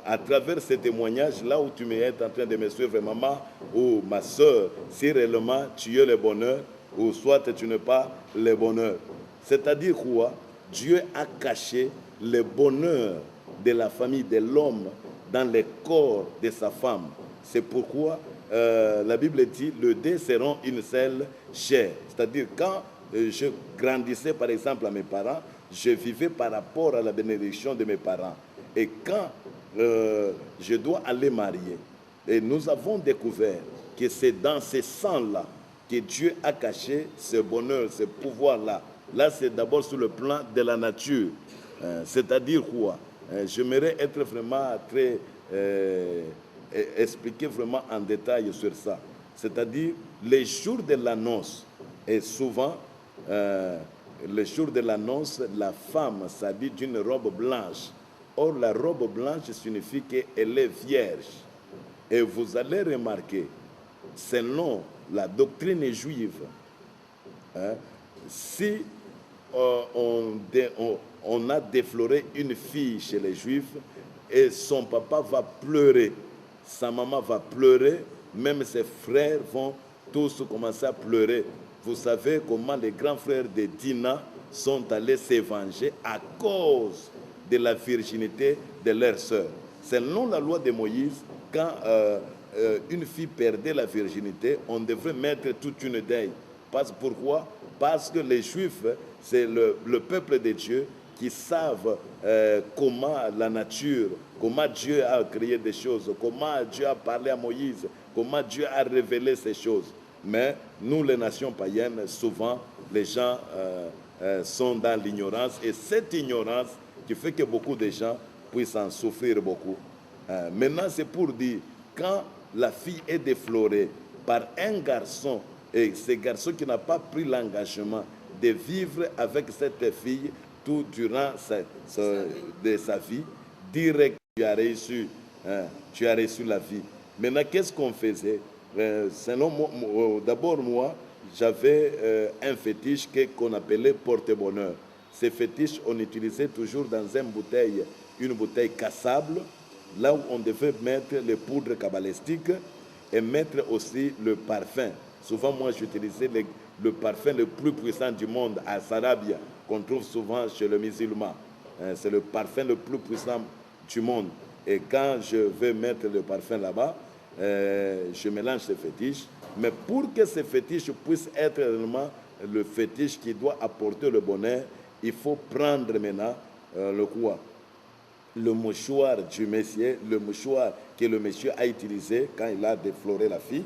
à travers ce témoignage, là où tu es en train de me suivre, maman ou ma soeur, si réellement tu as le bonheur ou soit tu n'as pas le bonheur. C'est-à-dire quoi? Dieu a caché le bonheur de la famille de l'homme dans le corps de sa femme. C'est pourquoi la Bible dit les deux seront une seule chair. C'est-à-dire quand je grandissais par exemple à mes parents, je vivais par rapport à la bénédiction de mes parents. Et quand je dois aller marier, et nous avons découvert que c'est dans ce sang-là que Dieu a caché ce bonheur, ce pouvoir-là. Là, c'est d'abord sur le plan de la nature. C'est-à-dire quoi? J'aimerais être vraiment très... expliquer vraiment en détail sur ça. C'est-à-dire, les jours de l'annonce, et souvent, le jour de l'annonce, la femme s'habille d'une robe blanche. Or, la robe blanche signifie qu'elle est vierge. Et vous allez remarquer, selon la doctrine juive, si on a défloré une fille chez les Juifs et son papa va pleurer, sa maman va pleurer, même ses frères vont tous commencer à pleurer. Vous savez comment les grands frères de Dina sont allés s'évanger à cause de la virginité de leur sœur. Selon la loi de Moïse, quand une fille perdait la virginité, on devrait mettre toute une deuil. Pourquoi? Parce que les Juifs, c'est le peuple de Dieu qui savent comment la nature, comment Dieu a créé des choses, comment Dieu a parlé à Moïse, comment Dieu a révélé ces choses. Mais nous, les nations païennes, souvent, les gens sont dans l'ignorance. Et cette ignorance qui fait que beaucoup de gens puissent en souffrir beaucoup. Maintenant, c'est pour dire, quand la fille est déflorée par un garçon, et ce garçon qui n'a pas pris l'engagement de vivre avec cette fille tout durant sa vie, direct, tu as reçu la vie. Maintenant, qu'est-ce qu'on faisait? D'abord, moi, j'avais un fétiche qu'on appelait porte-bonheur. Ces fétiches, on utilisait toujours dans une bouteille cassable, là où on devait mettre les poudres cabalistiques. et mettre aussi le parfum. Souvent, moi, j'utilisais le parfum le plus puissant du monde, à Sarabia, qu'on trouve souvent chez le musulman. C'est le parfum le plus puissant du monde. Et quand je veux mettre le parfum là-bas, je mélange ces fétiches. Mais pour que ces fétiches puissent être réellement le fétiche qui doit apporter le bonheur, il faut prendre maintenant le quoi? Le mouchoir du monsieur, le mouchoir que le monsieur a utilisé quand il a défloré la fille.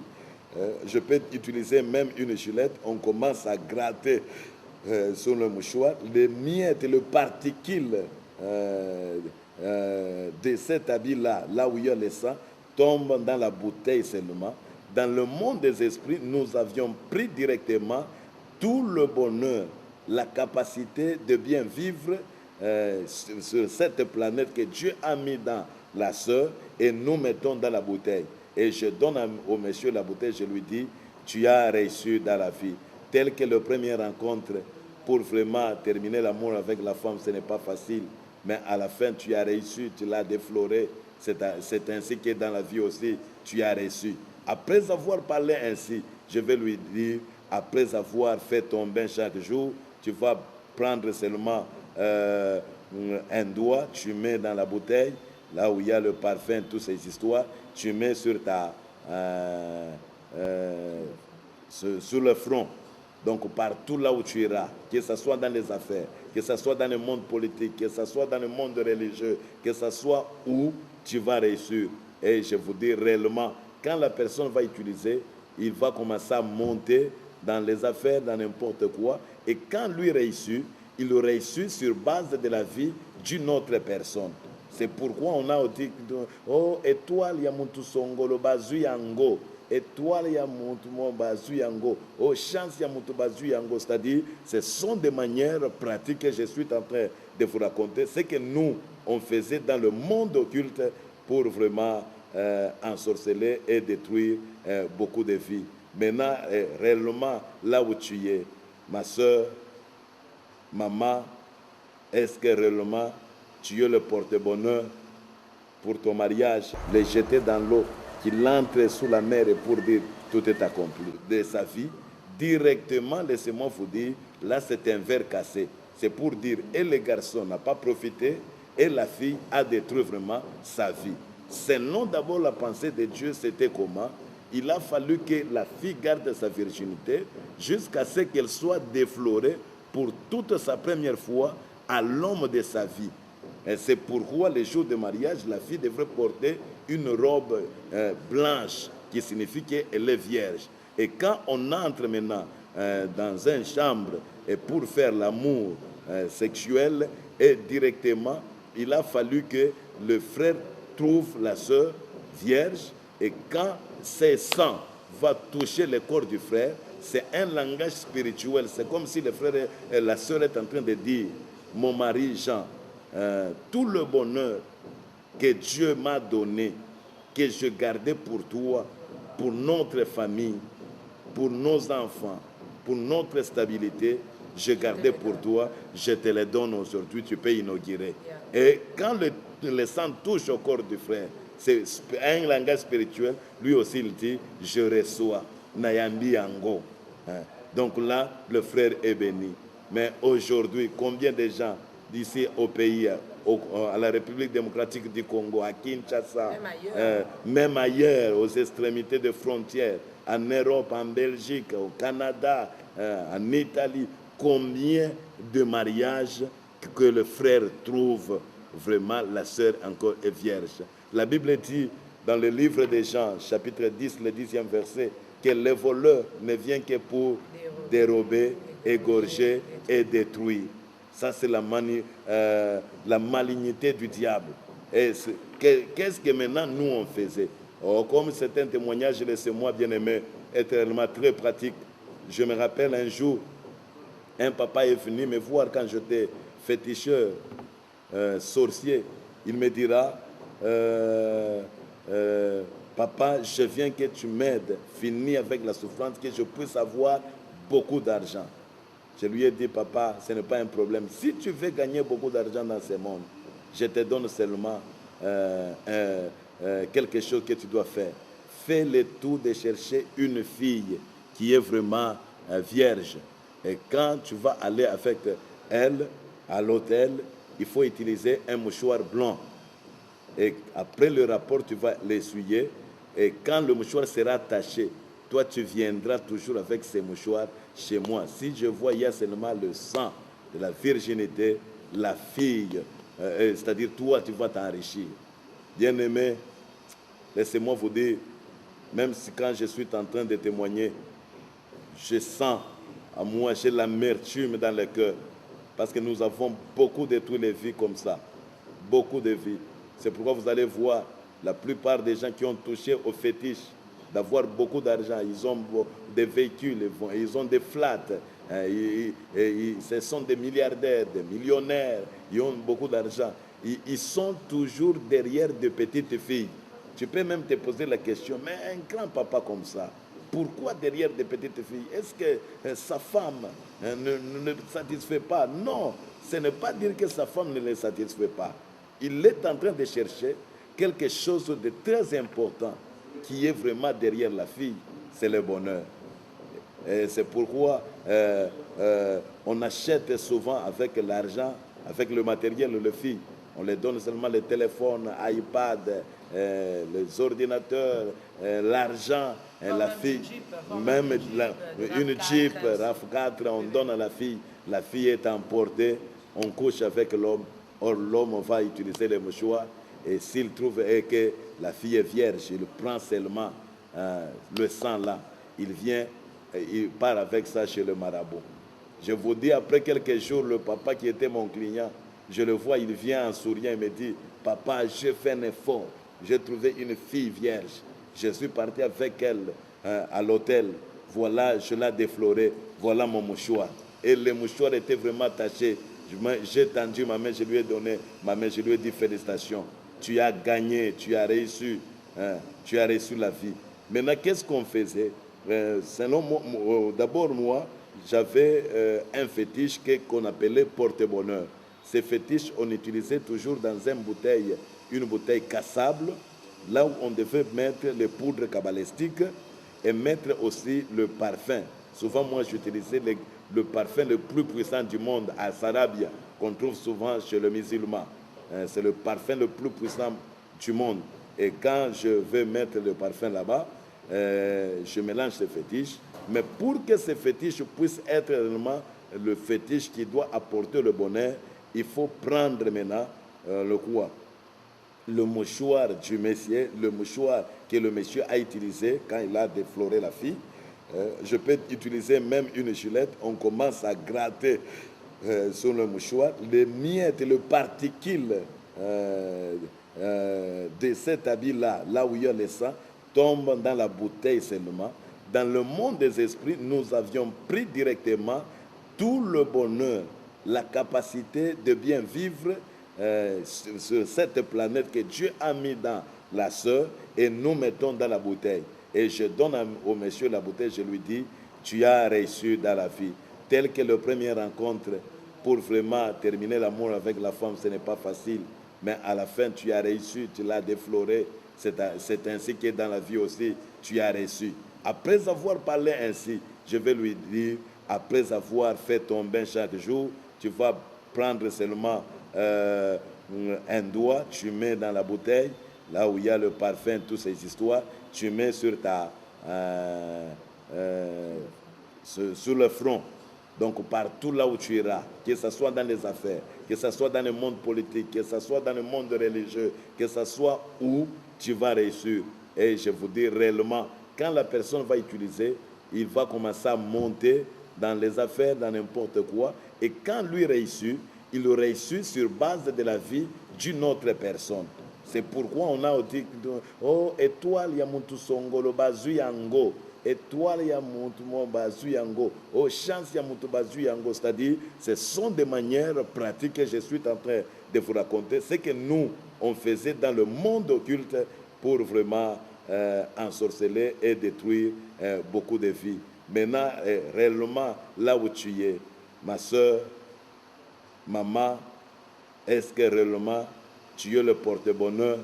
Je peux utiliser même une gilette, on commence à gratter sur le mouchoir. Les miettes, le particule de cet habit-là, là où il y a le sang, tombent dans la bouteille seulement. Dans le monde des esprits, nous avions pris directement tout le bonheur, la capacité de bien vivre sur cette planète que Dieu a mis dans la sœur et nous mettons dans la bouteille. Et je donne au monsieur la bouteille, je lui dis, tu as réussi dans la vie. Tel que le premier rencontre, pour vraiment terminer l'amour avec la femme, ce n'est pas facile. Mais à la fin, tu as réussi, tu l'as défloré. C'est ainsi que dans la vie aussi, tu as réussi. Après avoir parlé ainsi, je vais lui dire, après avoir fait ton bain chaque jour, tu vas prendre seulement un doigt, tu mets dans la bouteille, là où il y a le parfum, toutes ces histoires, tu mets sur sur le front. Donc partout là où tu iras, que ce soit dans les affaires, que ce soit dans le monde politique, que ce soit dans le monde religieux, que ce soit où tu vas réussir. Et je vous dis réellement, quand la personne va utiliser, il va commencer à monter dans les affaires, dans n'importe quoi. Et quand lui réussit, il réussit sur base de la vie d'une autre personne. C'est pourquoi on a dit, oh, étoile ya muntu songolo bazu yango, étoile ya muntu bazu yango, oh, chance ya muntu bazu yango. C'est-à-dire, ce sont des manières pratiques que je suis en train de vous raconter. Ce que nous, on faisait dans le monde occulte pour vraiment ensorceler et détruire beaucoup de vies. Maintenant, réellement, là où tu es, ma soeur, maman, est-ce que réellement tu es le porte-bonheur pour ton mariage? Les jeter dans l'eau, qu'il entre sous la mer et pour dire tout est accompli de sa vie. Directement, laissez-moi vous dire, là c'est un verre cassé. C'est pour dire, et le garçon n'a pas profité, et la fille a détruit vraiment sa vie. Selon d'abord la pensée de Dieu, c'était comment? Il a fallu que la fille garde sa virginité jusqu'à ce qu'elle soit déflorée pour toute sa première fois à l'homme de sa vie. Et c'est pourquoi le jour de mariage, la fille devrait porter une robe blanche qui signifie qu'elle est vierge. Et quand on entre maintenant dans une chambre et pour faire l'amour sexuel, et directement, il a fallu que le frère trouve la sœur vierge, et quand ses sangs va toucher le corps du frère, c'est un langage spirituel. C'est comme si le frère et la sœur est en train de dire, mon mari Jean, tout le bonheur que Dieu m'a donné, que je gardais pour toi, pour notre famille, pour nos enfants, pour notre stabilité, je gardais pour toi, je te les donne aujourd'hui, tu peux inaugurer. Et quand le sang touche au corps du frère, c'est un langage spirituel, lui aussi il dit, je reçois, Nayambi Yango. Donc là, le frère est béni. Mais aujourd'hui, combien de gens d'ici au pays, à la République démocratique du Congo, à Kinshasa, même ailleurs, aux extrémités des frontières, en Europe, en Belgique, au Canada, en Italie, combien de mariages que le frère trouve vraiment la sœur encore est vierge. La Bible dit dans le livre de Jean, chapitre 10, le 10e verset, que le voleur ne vient que pour dérober, égorger et détruire. Ça, c'est la malignité du diable. Et qu'est-ce que maintenant nous on faisait? Oh, comme c'est un témoignage, laissez-moi bien aimé, être réellement très pratique. Je me rappelle un jour, un papa est venu me voir quand j'étais féticheur, sorcier. Il me dira, papa, je viens que tu m'aides, finis avec la souffrance, que je puisse avoir beaucoup d'argent. Je lui ai dit, papa, ce n'est pas un problème. Si tu veux gagner beaucoup d'argent dans ce monde, je te donne seulement quelque chose que tu dois faire. fais le tout de chercher une fille qui est vraiment vierge. Et quand tu vas aller avec elle à l'hôtel, il faut utiliser un mouchoir blanc. Et après le rapport, tu vas l'essuyer. Et quand le mouchoir sera taché, toi, tu viendras toujours avec ces mouchoirs chez moi. Si je vois, il y a seulement le sang de la virginité, la fille, c'est-à-dire toi, tu vas t'enrichir. Bien-aimé, laissez-moi vous dire, même si quand je suis en train de témoigner, je sens à moi, j'ai l'amertume dans le cœur, parce que nous avons beaucoup détruit les vies comme ça, beaucoup de vies. C'est pourquoi vous allez voir la plupart des gens qui ont touché au fétiche d'avoir beaucoup d'argent, ils ont des véhicules, ils ont des flats, ce sont des milliardaires, des millionnaires, ils ont beaucoup d'argent. Ils sont toujours derrière de petites filles. Tu peux même te poser la question, mais un grand-papa comme ça, pourquoi derrière des petites filles? Est-ce que sa femme ne le satisfait pas? Non, ce n'est pas dire que sa femme ne le satisfait pas. Il est en train de chercher quelque chose de très important qui est vraiment derrière la fille, c'est le bonheur. Et c'est pourquoi on achète souvent avec l'argent, avec le matériel, les filles. On les donne seulement les téléphones, iPad, les ordinateurs, l'argent, la fille, même une Jeep, RAV4, on donne à la fille. La fille est emportée, on couche avec l'homme. Or, l'homme va utiliser les mouchoirs. Et s'il trouve que la fille est vierge, il prend seulement le sang là. Il vient, il part avec ça chez le marabout. Je vous dis, après quelques jours, le papa qui était mon client, je le vois, il vient en souriant et me dit, papa, j'ai fait un effort. J'ai trouvé une fille vierge. Je suis parti avec elle à l'hôtel. Voilà, je l'ai défloré. Voilà mon mouchoir. Et le mouchoir était vraiment taché. J'ai tendu ma main, je lui ai donné ma main, je lui ai dit félicitations. Tu as gagné, tu as reçu la vie. Maintenant, qu'est-ce qu'on faisait? D'abord, moi, j'avais un fétiche qu'on appelait porte-bonheur. Ces fétiches, on utilisait toujours dans une bouteille cassable, là où on devait mettre les poudres cabalistiques et mettre aussi le parfum. Souvent, moi, j'utilisais le parfum le plus puissant du monde, à Sarabia, qu'on trouve souvent chez les musulmans. C'est le parfum le plus puissant du monde. Et quand je vais mettre le parfum là-bas, je mélange ces fétiches. Mais pour que ces fétiches puissent être réellement le fétiche qui doit apporter le bonheur, il faut prendre maintenant le mouchoir du monsieur, le mouchoir que le monsieur a utilisé quand il a défloré la fille. Je peux utiliser même une gilette. On commence à gratter sur le mouchoir. Les miettes, les particules de cet habit-là, là où il y a le sang, tombent dans la bouteille seulement. Dans le monde des esprits, nous avions pris directement tout le bonheur, la capacité de bien vivre sur cette planète que Dieu a mis dans la sœur et nous mettons dans la bouteille. Et je donne au monsieur la bouteille, je lui dis, tu as réussi dans la vie. Tel que le premier rencontre, pour vraiment terminer l'amour avec la femme, ce n'est pas facile. Mais à la fin, tu as réussi, tu l'as défloré. C'est ainsi que dans la vie aussi, tu as réussi. Après avoir parlé ainsi, je vais lui dire, après avoir fait ton bain chaque jour, tu vas prendre seulement un doigt, tu mets dans la bouteille, là où il y a le parfum, toutes ces histoires, tu mets sur sur le front. Donc partout là où tu iras, que ce soit dans les affaires, que ce soit dans le monde politique, que ce soit dans le monde religieux, que ce soit où tu vas réussir. Et je vous dis réellement, quand la personne va utiliser, il va commencer à monter dans les affaires, dans n'importe quoi. Et quand lui réussit, il réussit sur base de la vie d'une autre personne. C'est pourquoi on a dit, oh, étoile ya muntu songolo bazu yango. Étoile ya muntu bazu yango. Oh, chance ya muntu bazu yango. C'est-à-dire, ce sont des manières pratiques que je suis en train de vous raconter. C'est que nous, on faisait dans le monde occulte pour vraiment ensorceler et détruire beaucoup de vies. Maintenant, réellement, là où tu es, ma soeur, maman, est-ce que réellement tu es le porte-bonheur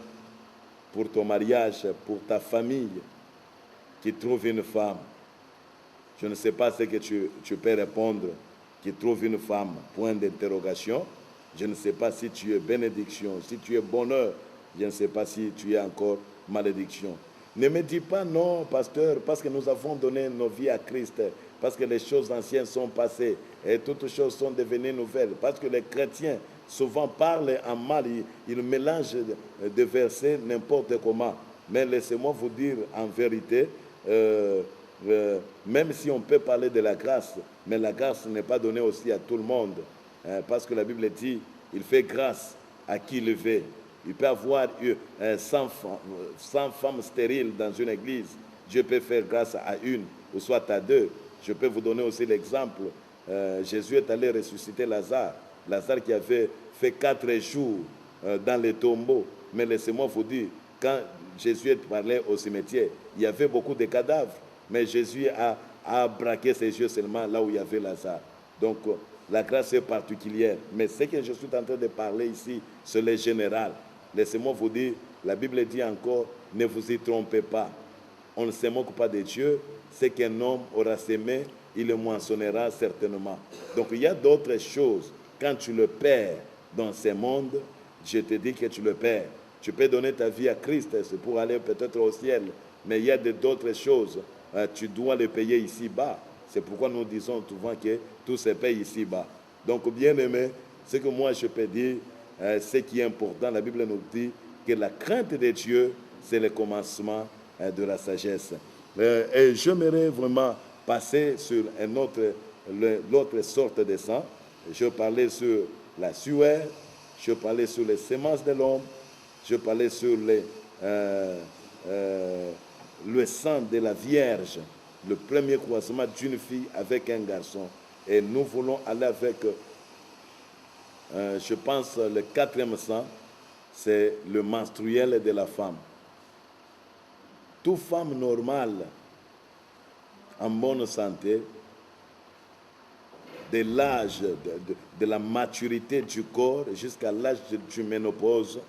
pour ton mariage, pour ta famille? qui trouve une femme. Je ne sais pas ce que tu peux répondre, qui trouve une femme, point d'interrogation. Je ne sais pas si tu es bénédiction, si tu es bonheur. Je ne sais pas si tu es encore malédiction. Ne me dis pas non, pasteur, parce que nous avons donné nos vies à Christ, parce que les choses anciennes sont passées et toutes choses sont devenues nouvelles, parce que les chrétiens souvent parlent en mal, ils mélangent des versets n'importe comment. Mais laissez-moi vous dire en vérité, même si on peut parler de la grâce, mais la grâce n'est pas donnée aussi à tout le monde, parce que la Bible dit, il fait grâce à qui le veut. Il peut y avoir 100 femmes stériles dans une église. Dieu peut faire grâce à une ou soit à deux. Je peux vous donner aussi l'exemple. Jésus est allé ressusciter Lazare. Lazare qui avait fait 4 jours dans les tombeaux. Mais laissez-moi vous dire, quand Jésus est parlé au cimetière, il y avait beaucoup de cadavres. Mais Jésus a braqué ses yeux seulement là où il y avait Lazare. Donc, la grâce est particulière. Mais ce que je suis en train de parler ici, c'est le général. Laissez-moi vous dire, la Bible dit encore, ne vous y trompez pas. On ne se moque pas de Dieu. Ce qu'un homme aura semé, il le moissonnera certainement. Donc il y a d'autres choses. Quand tu le perds dans ce monde, je te dis que tu le perds. Tu peux donner ta vie à Christ, c'est pour aller peut-être au ciel. Mais il y a d'autres choses. Tu dois les payer ici-bas. C'est pourquoi nous disons souvent que tout se paye ici-bas. Donc, bien aimé, ce que moi je peux dire, ce qui est important, la Bible nous dit que la crainte de Dieu, c'est le commencement de la sagesse. Et j'aimerais vraiment passer sur l'autre sorte de sang. Je parlais sur la sueur, je parlais sur les semences de l'homme, je parlais sur le sang de la Vierge, le premier croisement d'une fille avec un garçon. Et nous voulons aller avec, je pense, le 4e sang, c'est le menstruel de la femme. Toute femme normale, en bonne santé, de l'âge de la maturité du corps jusqu'à l'âge du ménopause,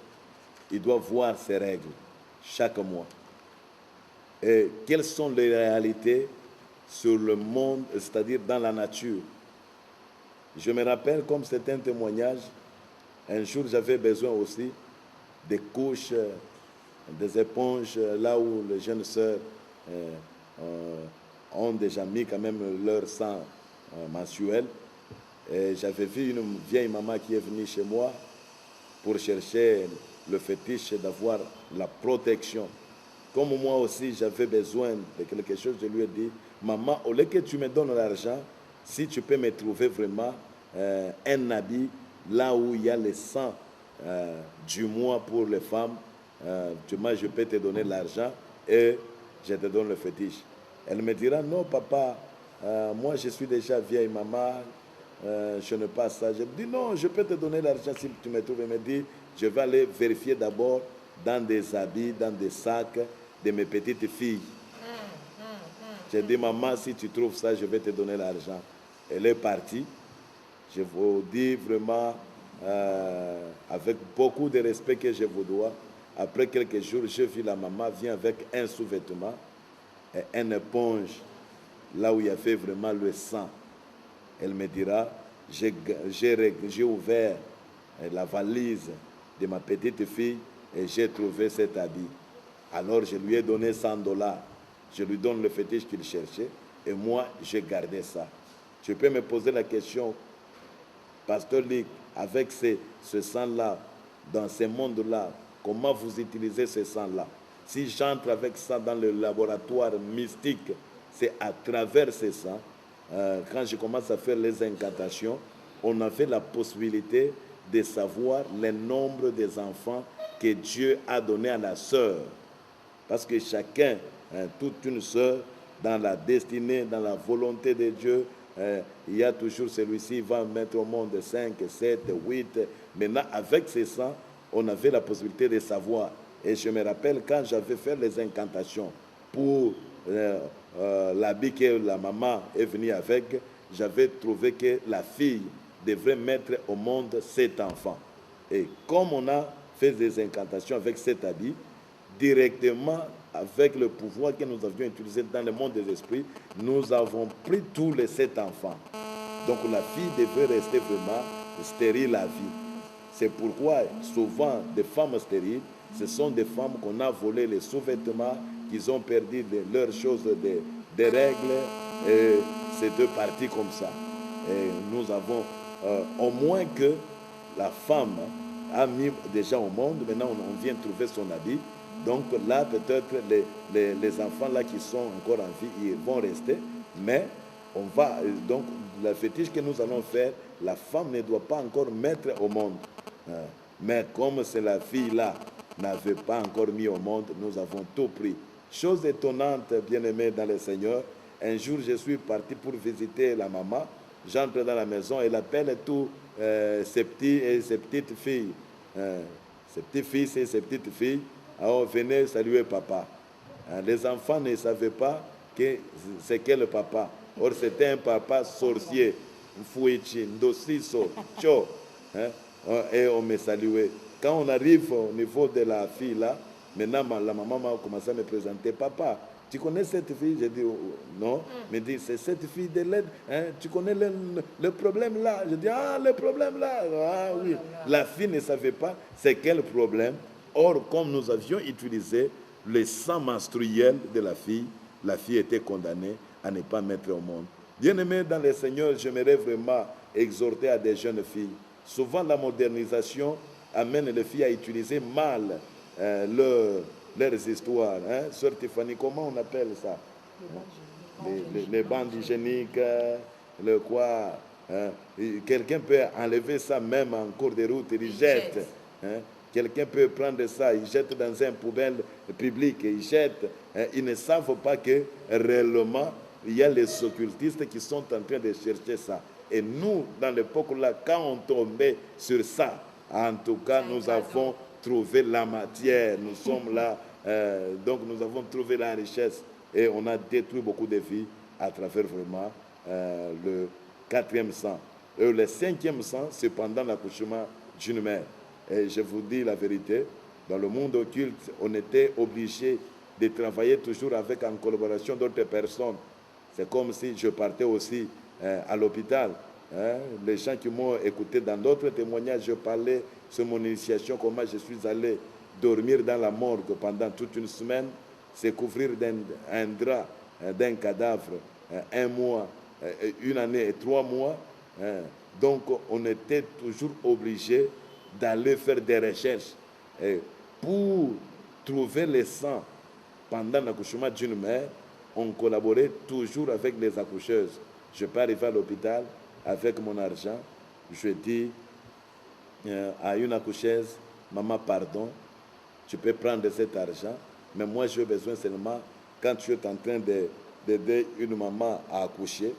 il doit voir ses règles chaque mois. Et quelles sont les réalités sur le monde, c'est-à-dire dans la nature? Je me rappelle, comme c'est un témoignage, un jour j'avais besoin aussi des couches, des éponges, là où les jeunes sœurs ont déjà mis quand même leur sang mensuel. Et j'avais vu une vieille maman qui est venue chez moi pour chercher le fétiche d'avoir la protection. Comme moi aussi, j'avais besoin de quelque chose, je lui ai dit, maman, au lieu que tu me donnes l'argent, si tu peux me trouver vraiment un habit là où il y a le sang du mois pour les femmes, moi je peux te donner l'argent et je te donne le fétiche. Elle me dira, non papa, moi je suis déjà vieille maman, je n'ai pas ça. Je dis, non, je peux te donner l'argent si tu me trouves. Elle me dit, je vais aller vérifier d'abord dans des habits, dans des sacs de mes petites filles. J'ai dit, maman, si tu trouves ça, je vais te donner l'argent. Elle est partie. Je vous dis vraiment, avec beaucoup de respect que je vous dois, après quelques jours, je vis la maman vient avec un sous-vêtement et une éponge, là où il y avait vraiment le sang. Elle me dira, j'ai ouvert la valise de ma petite fille et j'ai trouvé cet habit. Alors je lui ai donné $100. Je lui donne le fétiche qu'il cherchait et moi, j'ai gardé ça. Tu peux me poser la question, Pasteur Lick, avec ce sang-là, dans ce monde-là, comment vous utilisez ce sang-là? Si j'entre avec ça dans le laboratoire mystique, c'est à travers ce sang. Quand je commence à faire les incantations, on avait la possibilité de savoir le nombre des enfants que Dieu a donné à la sœur. Parce que chacun, toute une sœur, dans la destinée, dans la volonté de Dieu, il y a toujours celui-ci qui va mettre au monde 5, 7, 8. Maintenant, avec ces sangs, on avait la possibilité de savoir. Et je me rappelle quand j'avais fait les incantations pour l'habit que la maman est venue avec, j'avais trouvé que la fille devrait mettre au monde 7 enfants. Et comme on a fait des incantations avec cet habit, directement, avec le pouvoir que nous avions utilisé dans le monde des esprits, nous avons pris tous les 7 enfants. Donc la fille devait rester vraiment stérile à vie. C'est pourquoi souvent des femmes stériles, ce sont des femmes qu'on a volé les sous-vêtements, qu'ils ont perdu leurs choses, des règles, et c'est deux parties comme ça. Et nous avons au moins que la femme a mis déjà au monde, maintenant on vient trouver son habit. Donc là, peut-être les enfants là qui sont encore en vie, ils vont rester, mais on va, donc la fétiche que nous allons faire, la femme ne doit pas encore mettre au monde. Mais comme c'est la fille là, n'avait pas encore mis au monde, nous avons tout pris. Chose étonnante, bien-aimés dans le Seigneur, un jour je suis parti pour visiter la maman, j'entre dans la maison, elle appelle tous ses petits et ses petites filles, ses petits fils et ses petites filles, alors venez saluer papa. Les enfants ne savaient pas que c'est quel papa. Or c'était un papa sorcier, Fouichi, Ndosiso, Cho, et on me saluait. Quand on arrive au niveau de la fille là, maintenant la maman m'a commencé à me présenter. Papa, tu connais cette fille? J'ai dit non. Mais dit c'est cette fille de l'aide. Tu connais le problème là? Je dis le problème là. Ah oui. La fille ne savait pas c'est quel problème. Or, comme nous avions utilisé le sang menstruel de la fille était condamnée à ne pas mettre au monde. Bien-aimé dans le Seigneur, j'aimerais vraiment exhorter à des jeunes filles. Souvent, la modernisation amène les filles à utiliser mal leurs histoires. Sœur Tiffany, comment on appelle ça? Les bandes hygiéniques, le quoi. Quelqu'un peut enlever ça même en cours de route, il jette. Quelqu'un peut prendre ça, il jette dans un poubelle public, il jette. Ils ne savent pas que réellement, il y a les occultistes qui sont en train de chercher ça. Et nous, dans l'époque là, quand on tombait sur ça, en tout cas, nous avons trouvé la matière. Nous sommes là, donc nous avons trouvé la richesse. Et on a détruit beaucoup de vies à travers vraiment le 4e sang. Et le 5e sang, c'est pendant l'accouchement d'une mère. Et je vous dis la vérité, dans le monde occulte, on était obligé de travailler toujours avec en collaboration d'autres personnes. C'est comme si je partais aussi à l'hôpital. Les gens qui m'ont écouté dans d'autres témoignages, je parlais sur mon initiation, comment je suis allé dormir dans la morgue pendant toute une semaine, se couvrir d'un drap, d'un cadavre, 1 mois, 1 année et 3 mois. Donc on était toujours obligé d'aller faire des recherches pour trouver le sang pendant l'accouchement d'une mère. On collaborait toujours avec les accoucheuses. Je peux arriver à l'hôpital avec mon argent. Je dis à une accoucheuse, maman, pardon, tu peux prendre cet argent, mais moi j'ai besoin seulement, quand tu es en train d'aider une maman à accoucher,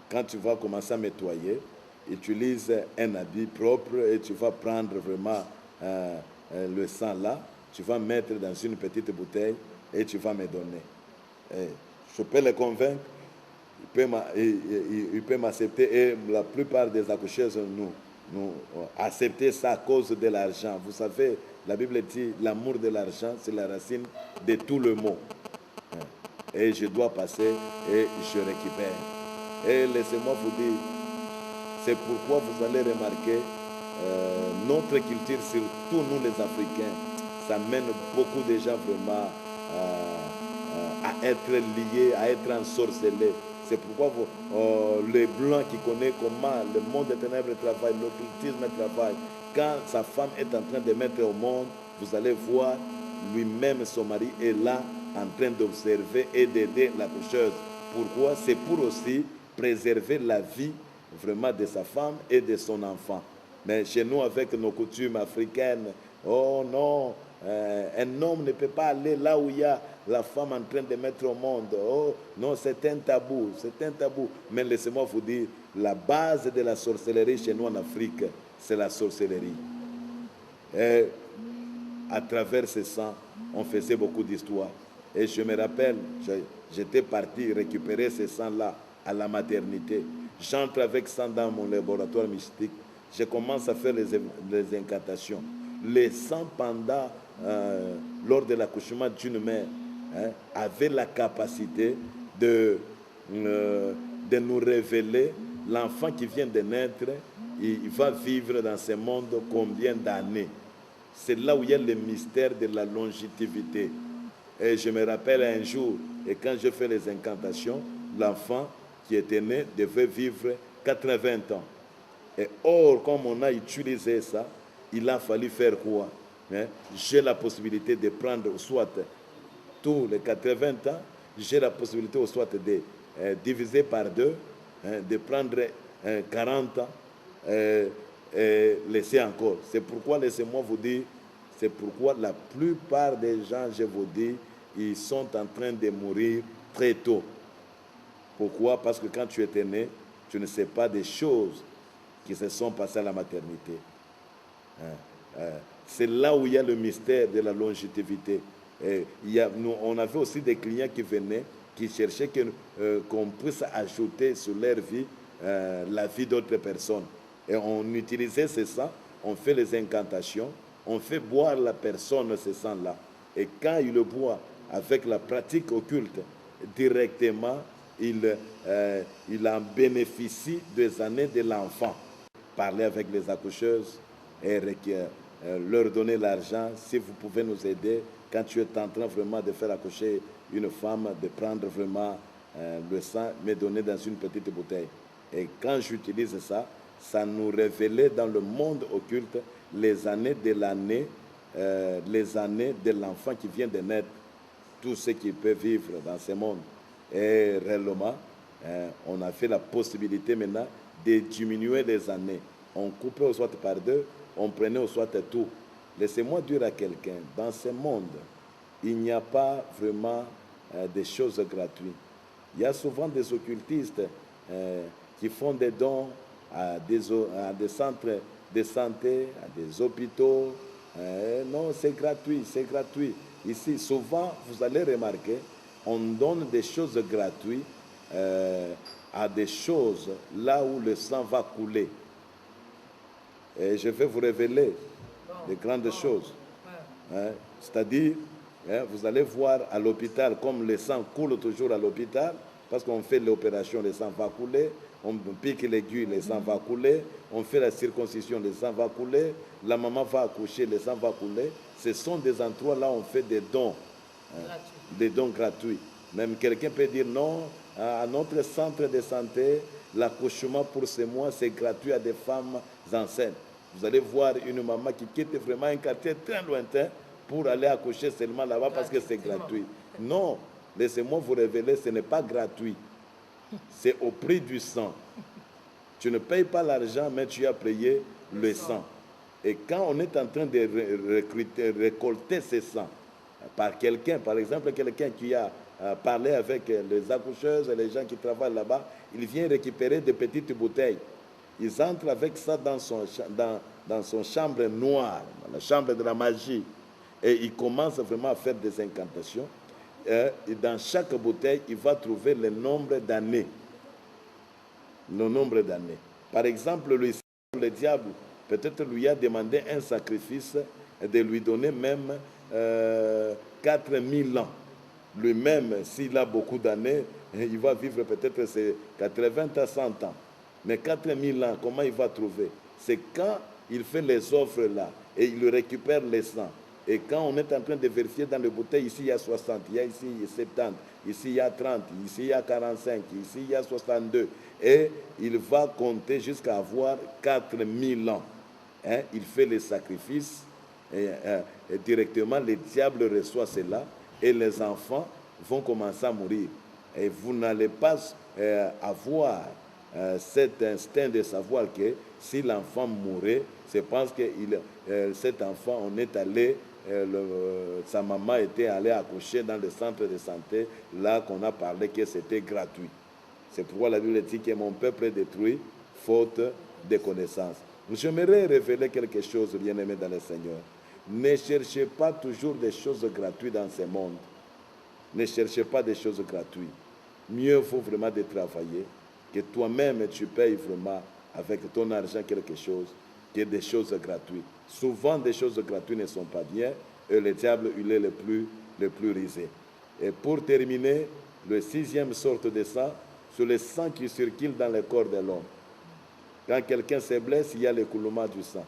quand tu vas commencer à nettoyer, utilise un habit propre et tu vas prendre vraiment le sang là, tu vas mettre dans une petite bouteille et tu vas me donner. Et je peux le convaincre, il peut m'accepter et la plupart des accoucheuses nous acceptent ça à cause de l'argent. Vous savez, la Bible dit l'amour de l'argent, c'est la racine de tout le mot. Et je dois passer et je récupère. Et laissez-moi vous dire, c'est pourquoi vous allez remarquer notre culture, surtout nous les Africains, ça mène beaucoup de gens vraiment à être liés, à être ensorcelés. C'est pourquoi les Blancs qui connaissent comment le monde des ténèbres travaille, l'occultisme travaille, quand sa femme est en train de mettre au monde, vous allez voir lui-même, son mari est là en train d'observer et d'aider l'accoucheuse. Pourquoi? C'est pour aussi préserver la vie vraiment de sa femme et de son enfant. Mais chez nous, avec nos coutumes africaines, oh non, un homme ne peut pas aller là où il y a la femme en train de mettre au monde. Oh non, c'est un tabou, c'est un tabou. Mais laissez-moi vous dire, la base de la sorcellerie chez nous en Afrique, c'est la sorcellerie. Et à travers ce sang, on faisait beaucoup d'histoires. Et je me rappelle, j'étais parti récupérer ce sang-là à la maternité. J'entre avec ça dans mon laboratoire mystique. Je commence à faire les incantations. Le sang pendant lors de l'accouchement d'une mère, avait la capacité de nous révéler l'enfant qui vient de naître, il va vivre dans ce monde combien d'années. C'est là où il y a le mystère de la longévité. Et je me rappelle un jour, et quand je fais les incantations, l'enfant qui était né devait vivre 80 ans. Et or, comme on a utilisé ça, il a fallu faire quoi? J'ai la possibilité de prendre soit tous les 80 ans, j'ai la possibilité soit de diviser par 2, de prendre 40 ans, et laisser encore. C'est pourquoi, laissez-moi vous dire, c'est pourquoi la plupart des gens, je vous dis, ils sont en train de mourir très tôt. Pourquoi? Parce que quand tu étais né, tu ne sais pas des choses qui se sont passées à la maternité. C'est là où il y a le mystère de la longévité. On avait aussi des clients qui venaient, qui cherchaient qu'on puisse ajouter sur leur vie la vie d'autres personnes. Et on utilisait ce sang, on fait les incantations, on fait boire la personne ce sang-là. Et quand il le boit avec la pratique occulte, directement, il en bénéficie des années de l'enfant. Parler avec les accoucheuses et leur donner l'argent. Si vous pouvez nous aider, quand tu es en train vraiment de faire accoucher une femme, de prendre vraiment le sang, mais donner dans une petite bouteille. Et quand j'utilise ça, ça nous révélait dans le monde occulte les années de l'année, les années de l'enfant qui vient de naître, tout ce qu'il peut vivre dans ce monde. Et réellement, on a fait la possibilité maintenant de diminuer les années. On coupait au soit par 2, on prenait au soit tout. Laissez-moi dire à quelqu'un, dans ce monde, il n'y a pas vraiment des choses gratuites. Il y a souvent des occultistes qui font des dons à des centres de santé, à des hôpitaux. Non, c'est gratuit, c'est gratuit. Ici, souvent, vous allez remarquer, on donne des choses gratuites à des choses là où le sang va couler. Et je vais vous révéler de grandes choses. C'est-à-dire, vous allez voir à l'hôpital, comme le sang coule toujours à l'hôpital, parce qu'on fait l'opération, le sang va couler, on pique l'aiguille, le sang va couler, on fait la circoncision, le sang va couler, la maman va accoucher, le sang va couler. Ce sont des endroits là où on fait des dons, des dons gratuits. Même quelqu'un peut dire non, à notre centre de santé, l'accouchement pour ce mois, c'est gratuit à des femmes enceintes. Vous allez voir une maman qui quitte vraiment un quartier très lointain pour aller accoucher seulement là-bas parce que c'est gratuit. Non, laissez-moi vous révéler, ce n'est pas gratuit. C'est au prix du sang. Tu ne payes pas l'argent, mais tu as payé le sang. Et quand on est en train de récolter ce sang par quelqu'un, par exemple quelqu'un qui a parlé avec les accoucheuses et les gens qui travaillent là-bas, il vient récupérer des petites bouteilles. Ils entrent avec ça dans son chambre noire, dans la chambre de la magie. Et il commence vraiment à faire des incantations. Et dans chaque bouteille, il va trouver le nombre d'années. Le nombre d'années. Par exemple, le diable, peut-être lui a demandé un sacrifice de lui donner même 4000 ans. Lui-même, s'il a beaucoup d'années, il va vivre peut-être ses 80 à 100 ans. Mais 4000 ans, comment il va trouver? C'est quand il fait les offres là et il récupère les sangs. Et quand on est en train de vérifier dans les bouteilles, ici il y a 60, il y a ici 70, ici il y a 30, ici il y a 45, ici il y a 62. Et il va compter jusqu'à avoir 4000 ans. Il fait les sacrifices et directement le diable reçoit cela et les enfants vont commencer à mourir. Et vous n'allez pas avoir cet instinct de savoir que si l'enfant mourait, c'est parce que cet enfant, on est allé, sa maman était allée accoucher dans le centre de santé, là qu'on a parlé que c'était gratuit. C'est pourquoi la Bible dit que mon peuple est détruit, faute de connaissances. J'aimerais révéler quelque chose, bien-aimé dans le Seigneur. Ne cherchez pas toujours des choses gratuites dans ce monde. Ne cherchez pas des choses gratuites. Mieux vaut vraiment de travailler, que toi-même tu payes vraiment avec ton argent quelque chose, que des choses gratuites. Souvent, des choses gratuites ne sont pas bien, et le diable, il est le plus risé. Et pour terminer, le 6e sorte de sang, c'est le sang qui circule dans le corps de l'homme. Quand quelqu'un se blesse, il y a l'écoulement du sang.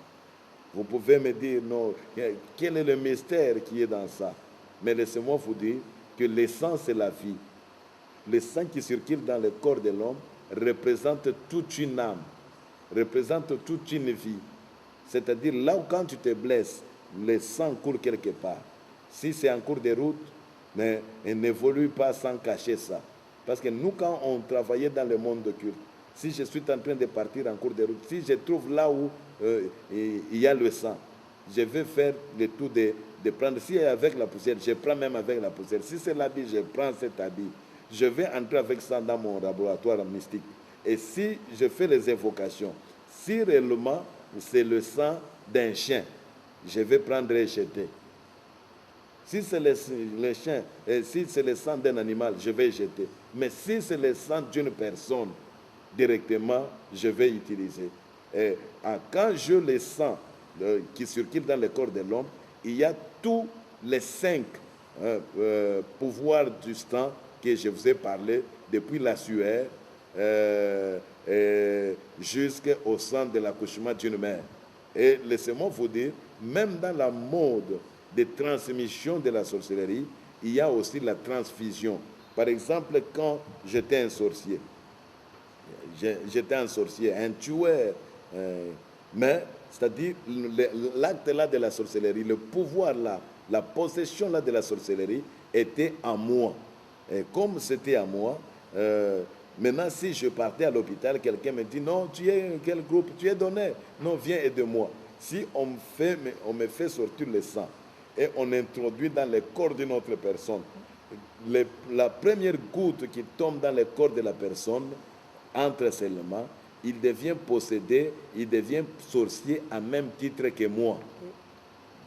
Vous pouvez me dire, non, quel est le mystère qui est dans ça? Mais laissez-moi vous dire que le sang, c'est la vie. Le sang qui circule dans le corps de l'homme représente toute une âme, représente toute une vie. C'est-à-dire, là où quand tu te blesses, le sang court quelque part. Si c'est en cours de route, mais on n'évolue pas sans cacher ça. Parce que nous, quand on travaillait dans le monde de culte, si je suis en train de partir en cours de route, si je trouve là où il y a le sang, je vais faire le tout de prendre. Si c'est avec la poussière, je prends même avec la poussière. Si c'est l'habit, je prends cet habit. Je vais entrer avec ça dans mon laboratoire mystique. Et si je fais les invocations, si réellement c'est le sang d'un chien, je vais prendre et jeter. Si c'est le chien, si c'est le sang d'un animal, je vais jeter. Mais si c'est le sang d'une personne, directement, je vais utiliser. Et quand je le sang qui circule dans le corps de l'homme, il y a tous les 5 pouvoirs du sang que je vous ai parlé, depuis la sueur jusqu'au sang de l'accouchement d'une mère. Et laissez-moi vous dire, même dans la mode de transmission de la sorcellerie, il y a aussi la transfusion. Par exemple, quand j'étais un sorcier, un tueur, mais c'est-à-dire l'acte là de la sorcellerie, le pouvoir là, la possession là de la sorcellerie était en moi. Et comme c'était à moi, maintenant si je partais à l'hôpital, quelqu'un me dit non, tu es quel groupe, tu es donné, non, viens aide-moi. Si on me fait sortir le sang et on introduit dans le corps d'une autre personne, la première goutte qui tombe dans le corps de la personne entre seulement, il devient possédé, il devient sorcier à même titre que moi.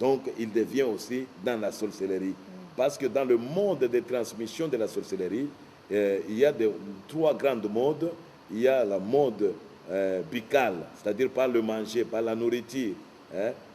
Donc il devient aussi dans la sorcellerie. Parce que dans le monde de transmission de la sorcellerie, il y a 3 grandes modes. Il y a la mode buccale, c'est-à-dire par le manger, par la nourriture.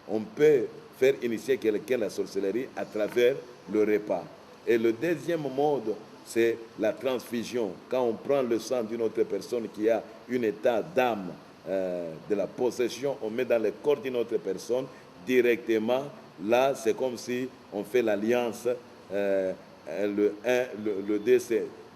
On peut faire initier quelqu'un à la sorcellerie à travers le repas. Et le deuxième mode, c'est la transfusion. Quand on prend le sang d'une autre personne qui a un état d'âme, de la possession, on met dans le corps d'une autre personne, directement, là, c'est comme si on fait l'alliance. Le 2,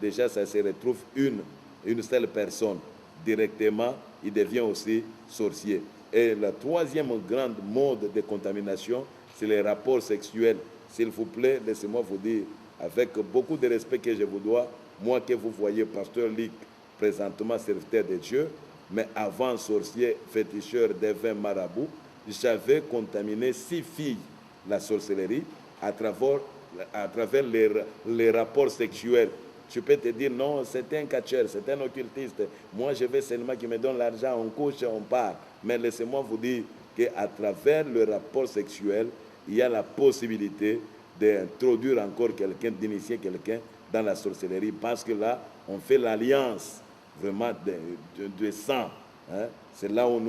déjà, ça se retrouve une seule personne. Directement, il devient aussi sorcier. Et la troisième grande mode de contamination, c'est les rapports sexuels. S'il vous plaît, laissez-moi vous dire, avec beaucoup de respect que je vous dois, moi que vous voyez, pasteur Luc, présentement serviteur de Dieu, mais avant sorcier, féticheur, devin, marabout, j'avais contaminé 6 filles, la sorcellerie, à travers les rapports sexuels. Tu peux te dire, non, c'est un catcheur, c'est un occultiste. Moi, je veux seulement qu'il me donne l'argent, on couche, on part. Mais laissez-moi vous dire qu'à travers le rapport sexuel, il y a la possibilité d'introduire encore quelqu'un, d'initier quelqu'un dans la sorcellerie. Parce que là, on fait l'alliance vraiment de sang. C'est là où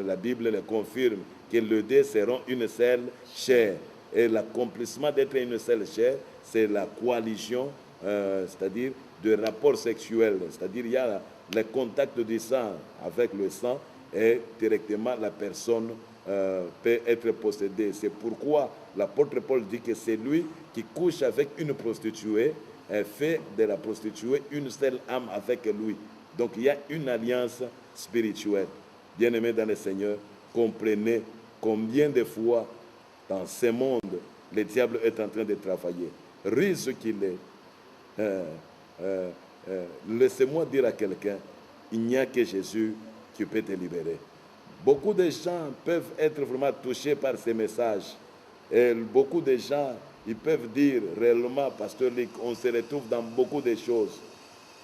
la Bible le confirme, que les 2 seront une seule chair. Et l'accomplissement d'être une seule chair, c'est la coalition, c'est-à-dire de rapports sexuels. C'est-à-dire il y a le contact du sang avec le sang et directement la personne peut être possédée. C'est pourquoi l'apôtre Paul dit que c'est lui qui couche avec une prostituée et fait de la prostituée une seule âme avec lui. Donc il y a une alliance spirituelle. Bien-aimés dans le Seigneur, comprenez combien de fois dans ce monde, le diable est en train de travailler. Ruse qu'il est. Laissez-moi dire à quelqu'un, il n'y a que Jésus qui peut te libérer. Beaucoup de gens peuvent être vraiment touchés par ces messages. Et beaucoup de gens, ils peuvent dire réellement, pasteur Luc, on se retrouve dans beaucoup de choses.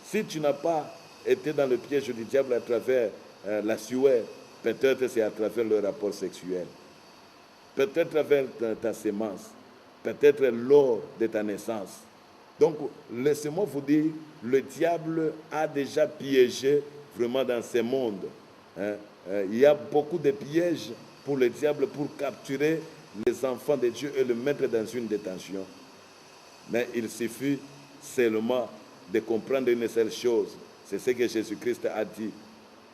Si tu n'as pas été dans le piège du diable à travers la sueur, peut-être c'est à travers le rapport sexuel. Peut-être à travers ta sémence, peut-être lors de ta naissance. Donc, laissez-moi vous dire, le diable a déjà piégé vraiment dans ce monde. Il y a beaucoup de pièges pour le diable pour capturer les enfants de Dieu et le mettre dans une détention. Mais il suffit seulement de comprendre une seule chose. C'est ce que Jésus-Christ a dit.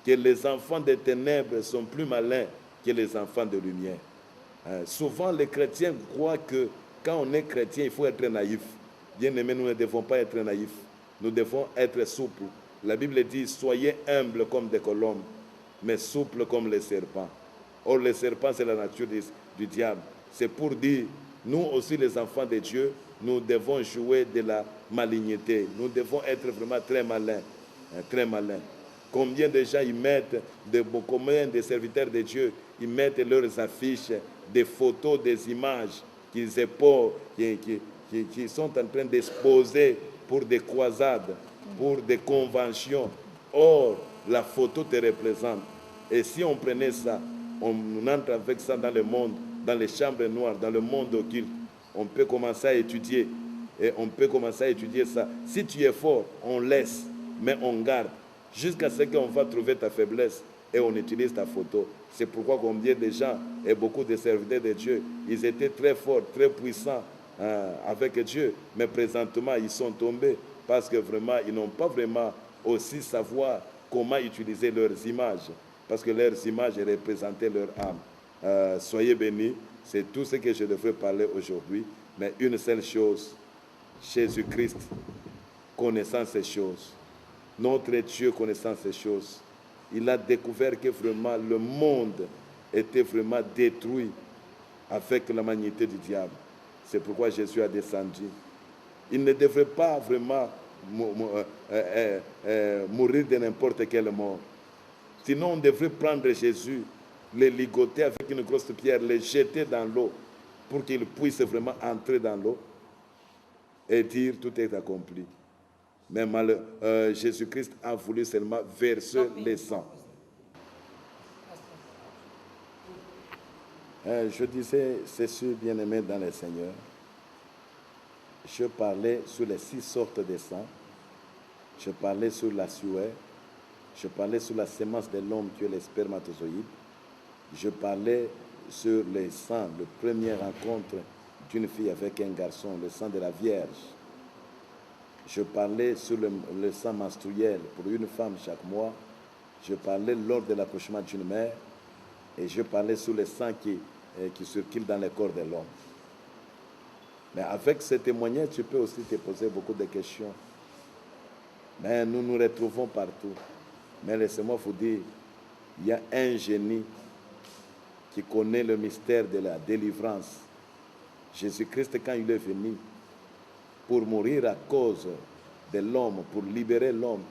Que les enfants des ténèbres sont plus malins que les enfants de lumière. Souvent, les chrétiens croient que quand on est chrétien, il faut être naïf. Bien aimé, nous ne devons pas être naïfs. Nous devons être souples. La Bible dit, soyez humbles comme des colombes, mais souples comme les serpents. Or, les serpents, c'est la nature du diable. C'est pour dire, nous aussi, les enfants de Dieu, nous devons jouer de la malignité. Nous devons être vraiment très malins. Très malins. Combien de gens ils mettent, combien de serviteurs de Dieu, ils mettent leurs affiches, des photos, des images qui sont en train d'exposer pour des croisades, pour des conventions. Or, la photo te représente. Et si on prenait ça, on entre avec ça dans le monde, dans les chambres noires, dans le monde occulte, on peut commencer à étudier. Et on peut commencer à étudier ça. Si tu es fort, on laisse, mais on garde. Jusqu'à ce qu'on va trouver ta faiblesse et on utilise ta photo. C'est pourquoi combien de gens et beaucoup de serviteurs de Dieu, ils étaient très forts, très puissants avec Dieu, mais présentement ils sont tombés parce que vraiment ils n'ont pas vraiment aussi savoir comment utiliser leurs images, parce que leurs images représentaient leur âme. Soyez bénis, c'est tout ce que je devrais parler aujourd'hui, mais une seule chose, Jésus-Christ, connaissant ces choses, notre Dieu connaissant ces choses, il a découvert que vraiment le monde était vraiment détruit avec la magnitude du diable. C'est pourquoi Jésus a descendu. Il ne devrait pas vraiment mourir de n'importe quelle mort. Sinon, on devrait prendre Jésus, le ligoter avec une grosse pierre, le jeter dans l'eau pour qu'il puisse vraiment entrer dans l'eau et dire tout est accompli. Mais Jésus-Christ a voulu seulement verser le sang. Je disais, c'est sûr, bien-aimé dans le Seigneur, je parlais sur les 6 sortes de sang, je parlais sur la sueur, je parlais sur la sémence de l'homme qui est le spermatozoïde, je parlais sur le sang, la première rencontre d'une fille avec un garçon, le sang de la Vierge. Je parlais sur le sang menstruel pour une femme chaque mois. Je parlais lors de l'accouchement d'une mère. Et je parlais sur le sang qui circule dans le corps de l'homme. Mais avec ce témoignage, tu peux aussi te poser beaucoup de questions. Mais nous nous retrouvons partout. Mais laissez-moi vous dire, il y a un génie qui connaît le mystère de la délivrance. Jésus-Christ, quand il est venu, pour mourir à cause de l'homme, pour libérer l'homme,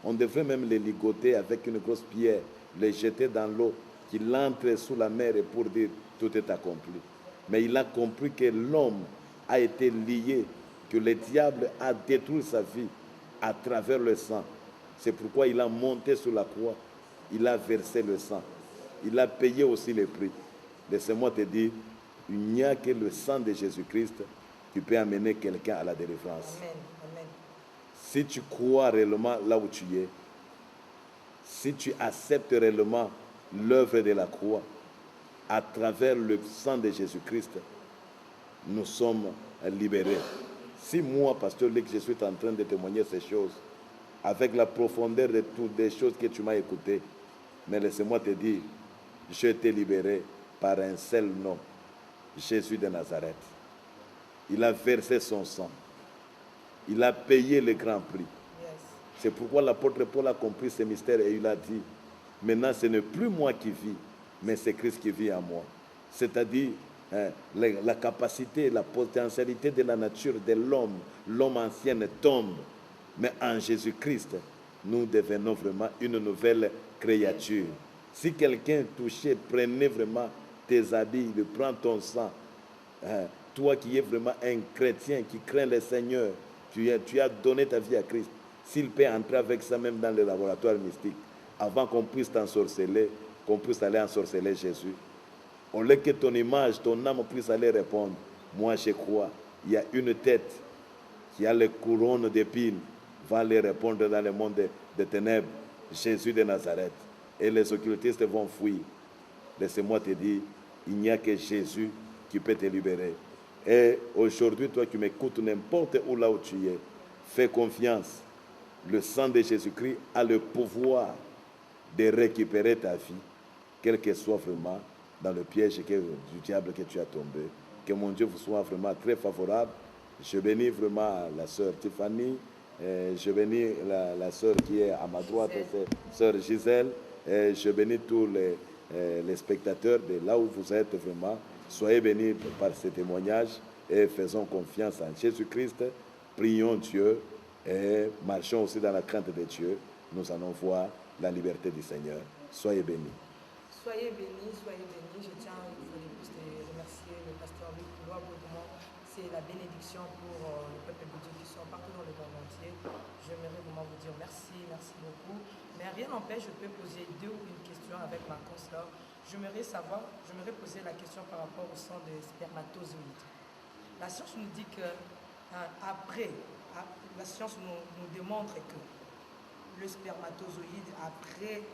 on devrait même le ligoter avec une grosse pierre, le jeter dans l'eau, qu'il entre sous la mer et pour dire tout est accompli. Mais il a compris que l'homme a été lié, que le diable a détruit sa vie à travers le sang. C'est pourquoi il a monté sur la croix, il a versé le sang. Il a payé aussi le prix. Laissez-moi te dire, il n'y a que le sang de Jésus-Christ qui peut amener quelqu'un à la délivrance. Amen. Amen. Si tu crois réellement là où tu es, si tu acceptes réellement l'œuvre de la croix, à travers le sang de Jésus-Christ, nous sommes libérés. Si moi, pasteur Luc, je suis en train de témoigner ces choses, avec la profondeur de toutes les choses que tu m'as écoutées, mais laissez-moi te dire, je t'ai libéré par un seul nom, Jésus de Nazareth. Il a versé son sang. Il a payé le grand prix. Yes. C'est pourquoi l'apôtre Paul a compris ce mystère et il a dit, maintenant ce n'est plus moi qui vis, mais c'est Christ qui vit en moi. C'est-à-dire la capacité, la potentialité de la nature de l'homme, l'homme ancien tombe. Mais en Jésus-Christ, nous devenons vraiment une nouvelle créature. Si quelqu'un touchait, prenait vraiment tes habits, prend ton sang, toi qui es vraiment un chrétien, qui craint le Seigneur, tu as donné ta vie à Christ. S'il peut entrer avec ça même dans le laboratoire mystique, avant qu'on puisse t'ensorceler, qu'on puisse aller ensorceler Jésus, au lieu que ton image, ton âme puisse aller répondre, moi je crois, il y a une tête qui a les couronnes d'épines, va aller répondre dans le monde des ténèbres, Jésus de Nazareth. Et les occultistes vont fuir. Laissez-moi te dire, il n'y a que Jésus qui peut te libérer. Et aujourd'hui, toi qui m'écoutes n'importe où là où tu es, fais confiance. Le sang de Jésus-Christ a le pouvoir de récupérer ta vie, quel que soit vraiment dans le piège du diable que tu as tombé. Que mon Dieu vous soit vraiment très favorable. Je bénis vraiment la sœur Tiffany, je bénis la sœur qui est à ma droite, sœur Gisèle, et je bénis tous les spectateurs de là où vous êtes vraiment. Soyez bénis par ces témoignages et faisons confiance en Jésus-Christ. Prions Dieu et marchons aussi dans la crainte de Dieu. Nous allons voir la liberté du Seigneur. Soyez bénis. Soyez bénis, soyez bénis. Je tiens une fois de plus de remercier le pasteur Luc Lois-Baudemont. C'est la bénédiction pour le peuple de Dieu qui sont partout dans le monde entier. J'aimerais vraiment vous dire merci, merci beaucoup. Mais rien n'empêche, je peux poser deux ou une question avec ma consoeur. J'aimerais poser la question par rapport au sang des spermatozoïdes. La science nous dit que la science nous démontre que le spermatozoïde, après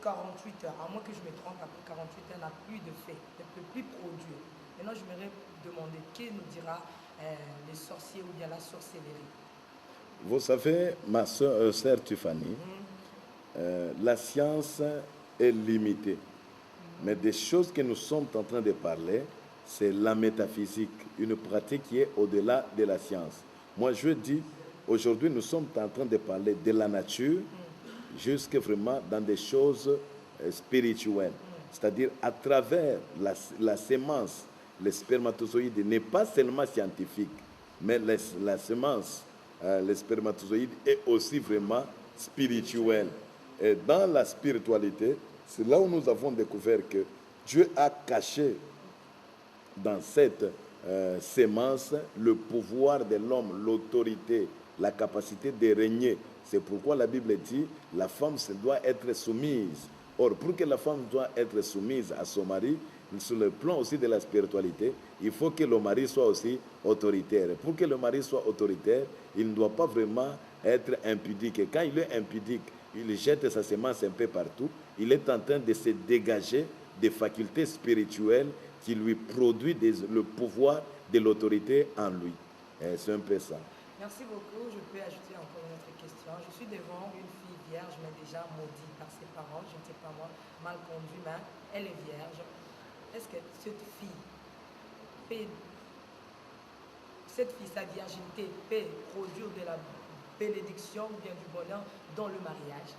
48 heures, à moins que je me trompe, après 48 heures, n'a plus de fait, ne peut plus produire. Maintenant, je voudrais demander, qui nous dira les sorciers ou bien la sorcellerie? Vous savez, ma sœur Tiffany, la science est limitée. Mais des choses que nous sommes en train de parler, c'est la métaphysique, une pratique qui est au-delà de la science. Moi, je dis, aujourd'hui, nous sommes en train de parler de la nature, jusque vraiment dans des choses spirituelles. C'est-à-dire, à travers la sémence, le spermatozoïde n'est pas seulement scientifique, mais la sémence, le spermatozoïde est aussi vraiment spirituel. Et dans la spiritualité, c'est là où nous avons découvert que Dieu a caché dans cette sémence le pouvoir de l'homme, l'autorité, la capacité de régner. C'est pourquoi la Bible dit la femme doit être soumise. Or, pour que la femme doit être soumise à son mari, sur le plan aussi de la spiritualité, il faut que le mari soit aussi autoritaire. Pour que le mari soit autoritaire, il ne doit pas vraiment être impudique. Et quand il est impudique, il jette sa semence un peu partout. Il est en train de se dégager des facultés spirituelles qui lui produisent le pouvoir de l'autorité en lui. C'est un peu ça. Merci beaucoup. Je peux ajouter encore une autre question. Je suis devant une fille vierge, mais déjà maudite par ses parents. Je ne sais pas moi, mal conduite, mais elle est vierge. Est-ce que cette fille, sa virginité, peut produire de la bénédiction ou bien du bonheur dans le mariage?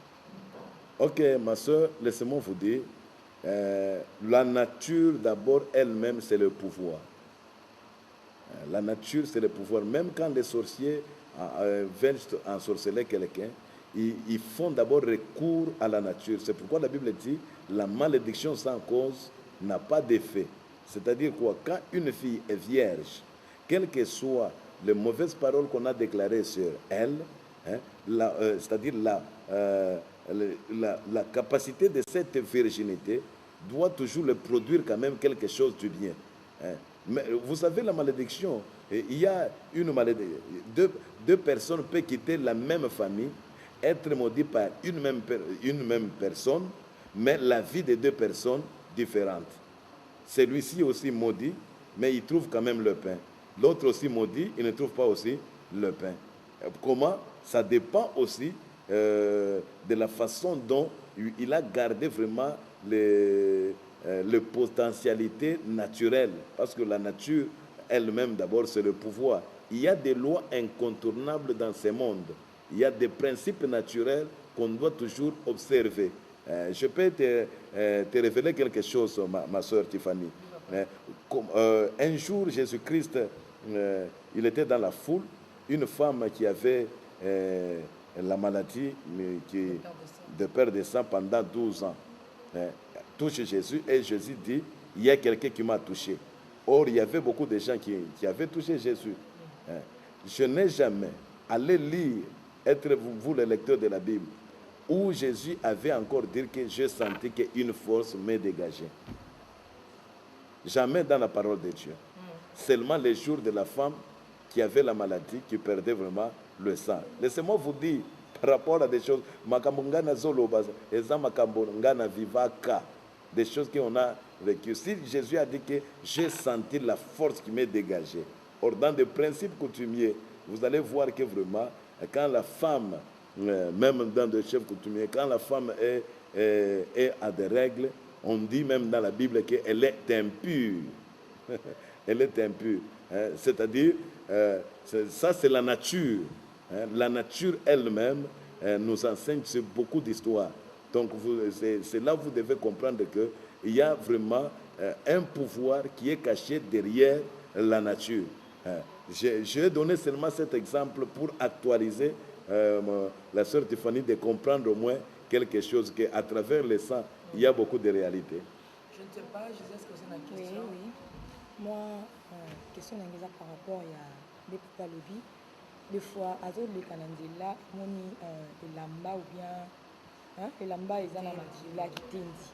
Ok, ma soeur, laissez-moi vous dire, la nature d'abord elle-même, c'est le pouvoir. La nature, c'est le pouvoir. Même quand les sorciers veulent ensorceler quelqu'un, ils font d'abord recours à la nature. C'est pourquoi la Bible dit, la malédiction sans cause n'a pas d'effet. C'est-à-dire quoi? Quand une fille est vierge, quelles que soient les mauvaises paroles qu'on a déclarées sur elle, hein, c'est-à-dire la capacité de cette virginité doit toujours le produire quand même quelque chose du bien. Hein. Mais vous savez, la malédiction, il y a une malédiction. Deux personnes peuvent quitter la même famille, être maudites par une même personne, mais la vie de deux personnes différentes. Celui-ci aussi maudit, mais il trouve quand même le pain. L'autre aussi maudit, il ne trouve pas aussi le pain. Comment? Ça dépend aussi de la façon dont il a gardé vraiment les potentialités naturelles. Parce que la nature elle-même, d'abord, c'est le pouvoir. Il y a des lois incontournables dans ce monde. Il y a des principes naturels qu'on doit toujours observer. Je peux te révéler quelque chose, ma soeur Tiffany. Un jour, Jésus-Christ, il était dans la foule. Une femme qui avait la maladie de perte de sang pendant 12 ans touche Jésus et Jésus dit, il y a quelqu'un qui m'a touché. Or, il y avait beaucoup de gens qui avaient touché Jésus. Je n'ai jamais, allez lire, être vous le lecteur de la Bible, où Jésus avait encore dit que je sentais qu'une force m'est dégagée. Jamais dans la parole de Dieu. Seulement les jours de la femme qui avait la maladie, qui perdait vraiment le sang. Laissez-moi vous dire, par rapport à des choses, makambungana zolo eza makambungana vivaka. des choses qu'on a vécues. Si Jésus a dit que j'ai senti la force qui m'est dégagée, or dans des principes coutumiers, vous allez voir que vraiment, quand la femme, même dans des chefs coutumiers, quand la femme est à des règles, on dit même dans la Bible qu'elle est impure. Elle est impure. Hein? C'est-à-dire, ça c'est la nature. Hein? La nature elle-même nous enseigne sur beaucoup d'histoires. Donc c'est là que vous devez comprendre qu'il y a vraiment un pouvoir qui est caché derrière la nature. Hein? Je vais donner seulement cet exemple pour actualiser la sœur Tiffany de comprendre au moins quelque chose, qu'à travers le sang, il y a beaucoup de réalités. Je ne sais pas, je sais ce que c'est la question. Oui, oui. Moi, question d'engagement par rapport à des papa lobby. Des fois, à d'autres les Canadiens, moni elamba ou bien elamba ils ont la qui t'indi.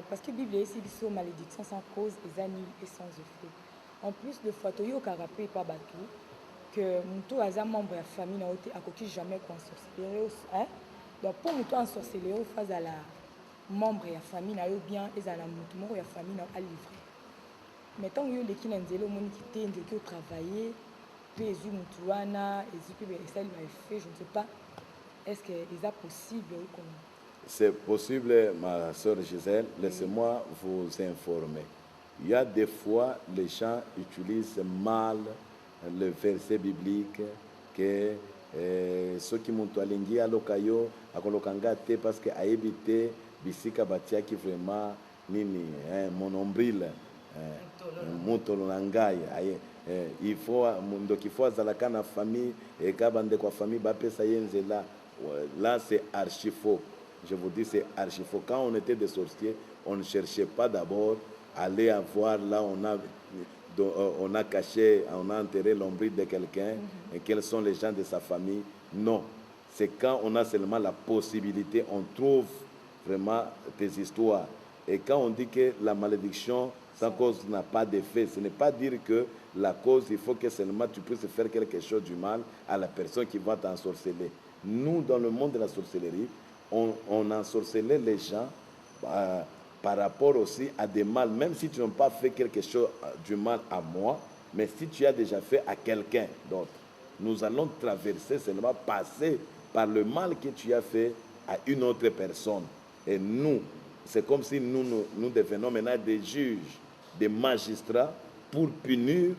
Parce que la Bible est ici, sur malédiction sans cause, et nul et sans effet. En plus de fois, tu as rappelé par bateau que mon a membre de la famille n'a pas jamais sorcellerie. Donc pour mon en sorcellerie, face à la membre de la famille n'a bien et à la membre de la famille n'a pas livré. Mais tant que les qui n'ont pas été qui ont travaillé, puis ils ont ça je ne sais pas. Est-ce que c'est possible? C'est possible, ma soeur Gisèle. Laissez-moi vous informer. Il y a des fois, les gens utilisent mal le verset biblique que ceux qui m'ont alingué à l'okayo, à kolokangate, parce que a évité, bisika batia qui vraiment, nini, mon nombril, montolonangai, il faut, donc il faut azalaka na famille, et kabande kwa famille, bapesa yenzela, là c'est archi faux. Je vous dis, c'est archi faux. Quand on était des sorciers, on ne cherchait pas d'abord à aller voir là, on a caché, on a enterré l'ombril de quelqu'un, et quels sont les gens de sa famille. Non, c'est quand on a seulement la possibilité, on trouve vraiment des histoires. Et quand on dit que la malédiction sans cause n'a pas d'effet, ce n'est pas dire que la cause, il faut que seulement tu puisses faire quelque chose du mal à la personne qui va t'ensorceler. Nous, dans le monde de la sorcellerie, on ensorcelait les gens par rapport aussi à des mal, même si tu n'as pas fait quelque chose du mal à moi, mais si tu as déjà fait à quelqu'un d'autre. Nous allons traverser, seulement passer par le mal que tu as fait à une autre personne. Et nous, c'est comme si nous devenons maintenant des juges, des magistrats pour punir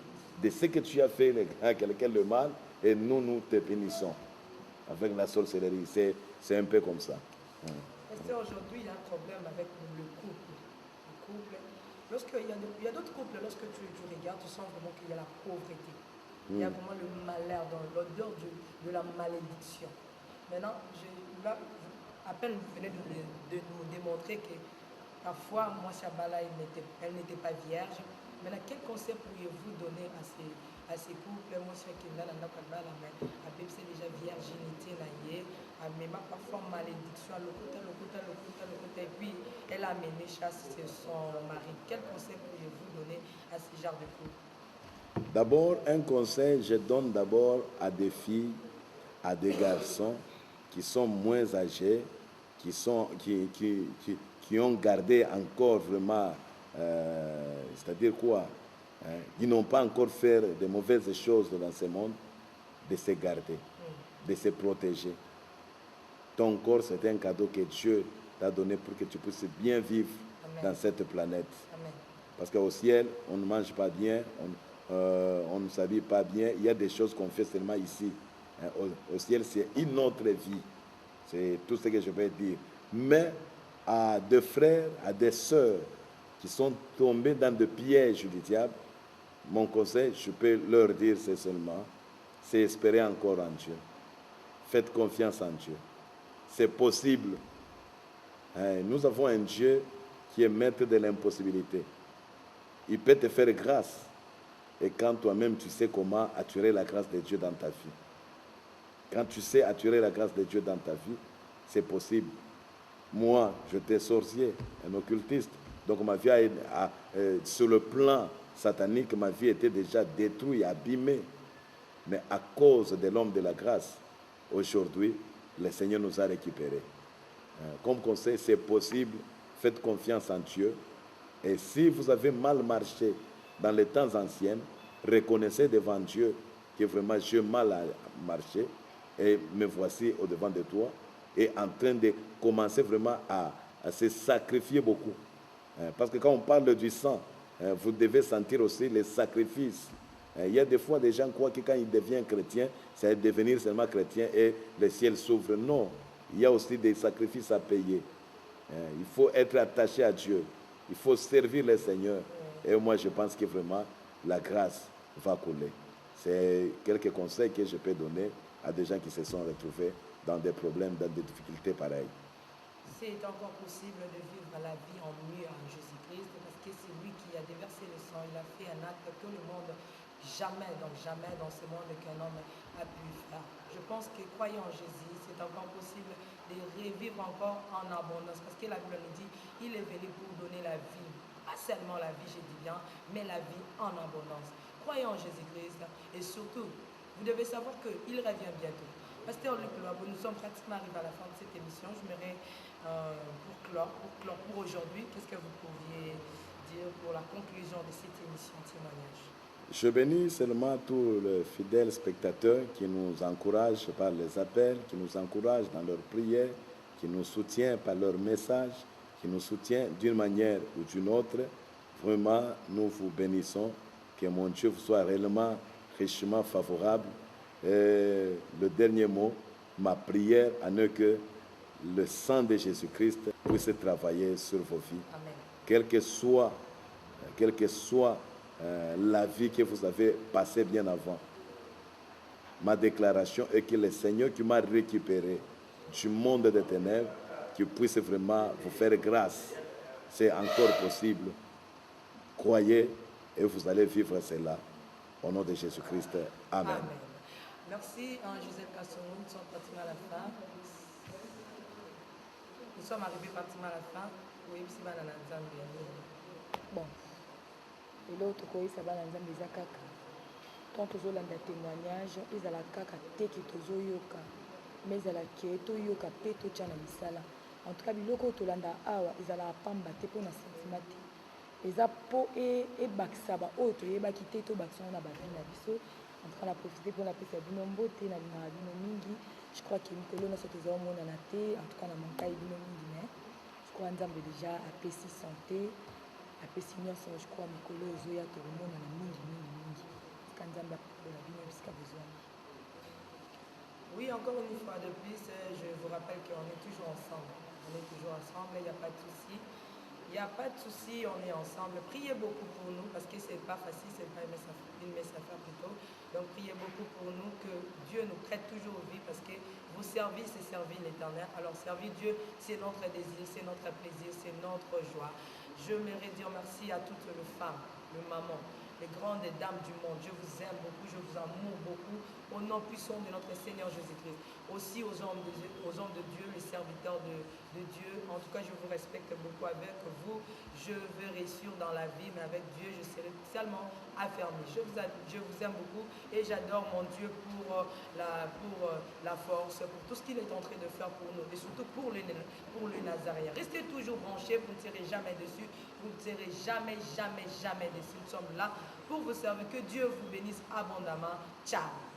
de ce que tu as fait à quelqu'un le mal, et nous te punissons. Avec la sorcellerie, c'est un peu comme ça. Est-ce qu'aujourd'hui, il y a un problème avec le couple? Il y a d'autres couples, lorsque tu regardes, tu sens vraiment qu'il y a la pauvreté. Il y a vraiment le malheur, dans l'odeur de la malédiction. Maintenant, à peine vous venez de nous démontrer que parfois, moi, Shabala, elle n'était pas vierge. Maintenant, quel conseil pourriez-vous donner à ces couples? Moi, je sais qu'il y a c'est déjà virginité, mais parfois malédiction, et puis elle a mené chasse son mari. Quel conseil pourriez-vous donner à ce genre de couple? D'abord, un conseil, je donne d'abord à des filles, à des garçons qui sont moins âgés, qui ont gardé encore vraiment, c'est-à-dire quoi, ils n'ont pas encore fait de mauvaises choses dans ce monde, de se garder, de se protéger. Ton corps, c'est un cadeau que Dieu t'a donné pour que tu puisses bien vivre dans cette planète. Amen. Parce qu'au ciel, on ne mange pas bien, on ne s'habille pas bien. Il y a des choses qu'on fait seulement ici. Au ciel, c'est une autre vie. C'est tout ce que je vais dire. Mais à des frères, à des sœurs qui sont tombés dans des pièges du diable, mon conseil, je peux leur dire, c'est seulement, c'est espérer encore en Dieu. Faites confiance en Dieu. C'est possible. Nous avons un Dieu qui est maître de l'impossibilité. Il peut te faire grâce. Et quand toi-même, tu sais comment attirer la grâce de Dieu dans ta vie. Quand tu sais attirer la grâce de Dieu dans ta vie, c'est possible. Moi, j'étais sorcier, un occultiste. Donc ma vie, sur le plan satanique, ma vie était déjà détruite, abîmée. Mais à cause de l'homme de la grâce, aujourd'hui, le Seigneur nous a récupérés. Comme conseil, c'est possible. faites confiance en Dieu. Et si vous avez mal marché dans les temps anciens, reconnaissez devant Dieu que vraiment j'ai mal marché et me voici au-devant de toi et en train de commencer vraiment à se sacrifier beaucoup. Parce que quand on parle du sang, vous devez sentir aussi les sacrifices. Il y a des fois des gens croient que quand ils deviennent chrétiens, c'est devenir seulement chrétien et le ciel s'ouvre. Non, il y a aussi des sacrifices à payer. Il faut être attaché à Dieu. Il faut servir le Seigneur. Et moi, je pense que vraiment, la grâce va couler. C'est quelques conseils que je peux donner à des gens qui se sont retrouvés dans des problèmes, dans des difficultés pareilles. C'est encore possible de vivre la vie en mieux en Jésus-Christ parce que c'est lui qui a déversé le sang. Il a fait un acte que le monde, jamais, donc jamais dans ce monde qu'un homme a pu faire. Je pense que croyant en Jésus, c'est encore possible de revivre encore en abondance parce que la Bible nous dit il est venu pour donner la vie. Pas seulement la vie, je dis bien, mais la vie en abondance. Croyons en Jésus-Christ et surtout, vous devez savoir qu'il revient bientôt. Pasteur Luc Loabo, nous sommes pratiquement arrivés à la fin de cette émission. J'aimerais, pour aujourd'hui, qu'est-ce que vous pourriez dire pour la conclusion de cette émission témoignage? Je bénis seulement tous les fidèles spectateurs qui nous encouragent par les appels, qui nous encouragent dans leurs prières, qui nous soutiennent par leurs messages, qui nous soutiennent d'une manière ou d'une autre. Vraiment, nous vous bénissons. Que mon Dieu vous soit réellement, richement favorable. Et le dernier mot, ma prière en est que le sang de Jésus-Christ puisse travailler sur vos vies. Amen. Quelle que soit la vie que vous avez passée bien avant. Ma déclaration est que le Seigneur qui m'a récupéré du monde des ténèbres, qui puisse vraiment vous faire grâce. C'est encore possible. Croyez et vous allez vivre cela. Au nom de Jésus-Christ. Amen. Amen. Merci, Joseph Kassonou. Nous sommes pratiquement à la fin. Nous sommes arrivés pratiquement à la fin. Oui, c'est bien dans la Zambie. Bon. Et l'autre koyisa bana nzambe eza kaka tant tozolanda témoignage ezala kaka te ke tozoyoka mais ezalaki toyoka mpe totya na misala en tout cas biloko oyo tolanda awa ezalaka pamba te mpo na sentima te eza mpo ebakisa baoyo toyebaki te tobakisana na bavi na biso en tout cas na profite mpo napesa bino mbote nalingaka bino mingi je crois ke mikolo nyonso tozaomonana te en tout cas na mankai bino mingi mais je crois nzambe déjà apesi santé apesi nyonso je crois mikolo ezoya tokomonana mingi sika nzambe apekola bino bisika bozwami. Oui, encore une fois de plus, je vous rappelle qu'on est toujours ensemble. On est toujours ensemble, il n'y a pas de souci. Il n'y a pas de souci, on est ensemble. Priez beaucoup pour nous parce que ce n'est pas facile, ce n'est pas une messe à faire plutôt. Donc priez beaucoup pour nous, que Dieu nous prête toujours vie parce que vous servir, c'est servir l'Éternel. Alors servir Dieu, c'est notre désir, c'est notre plaisir, c'est notre joie. Je voudrais dire merci à toutes les femmes, les mamans, les grandes dames du monde. Je vous aime beaucoup, je vous amoure beaucoup. Au nom puissant de notre Seigneur Jésus-Christ. Aussi aux hommes de Dieu, les serviteurs de Dieu. En tout cas, je vous respecte beaucoup avec vous. Je veux réussir dans la vie, mais avec Dieu, je serai tellement affermi. Je vous aime beaucoup et j'adore mon Dieu pour la force, pour tout ce qu'il est en train de faire pour nous et surtout pour les Nazaréens. Restez toujours branchés, vous ne serez jamais dessus, vous ne serez jamais dessus. Nous sommes là pour vous servir. Que Dieu vous bénisse abondamment. Ciao.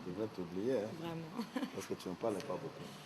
Je vais t'oublier, hein, Vraiment. parce que tu ne parles pas beaucoup.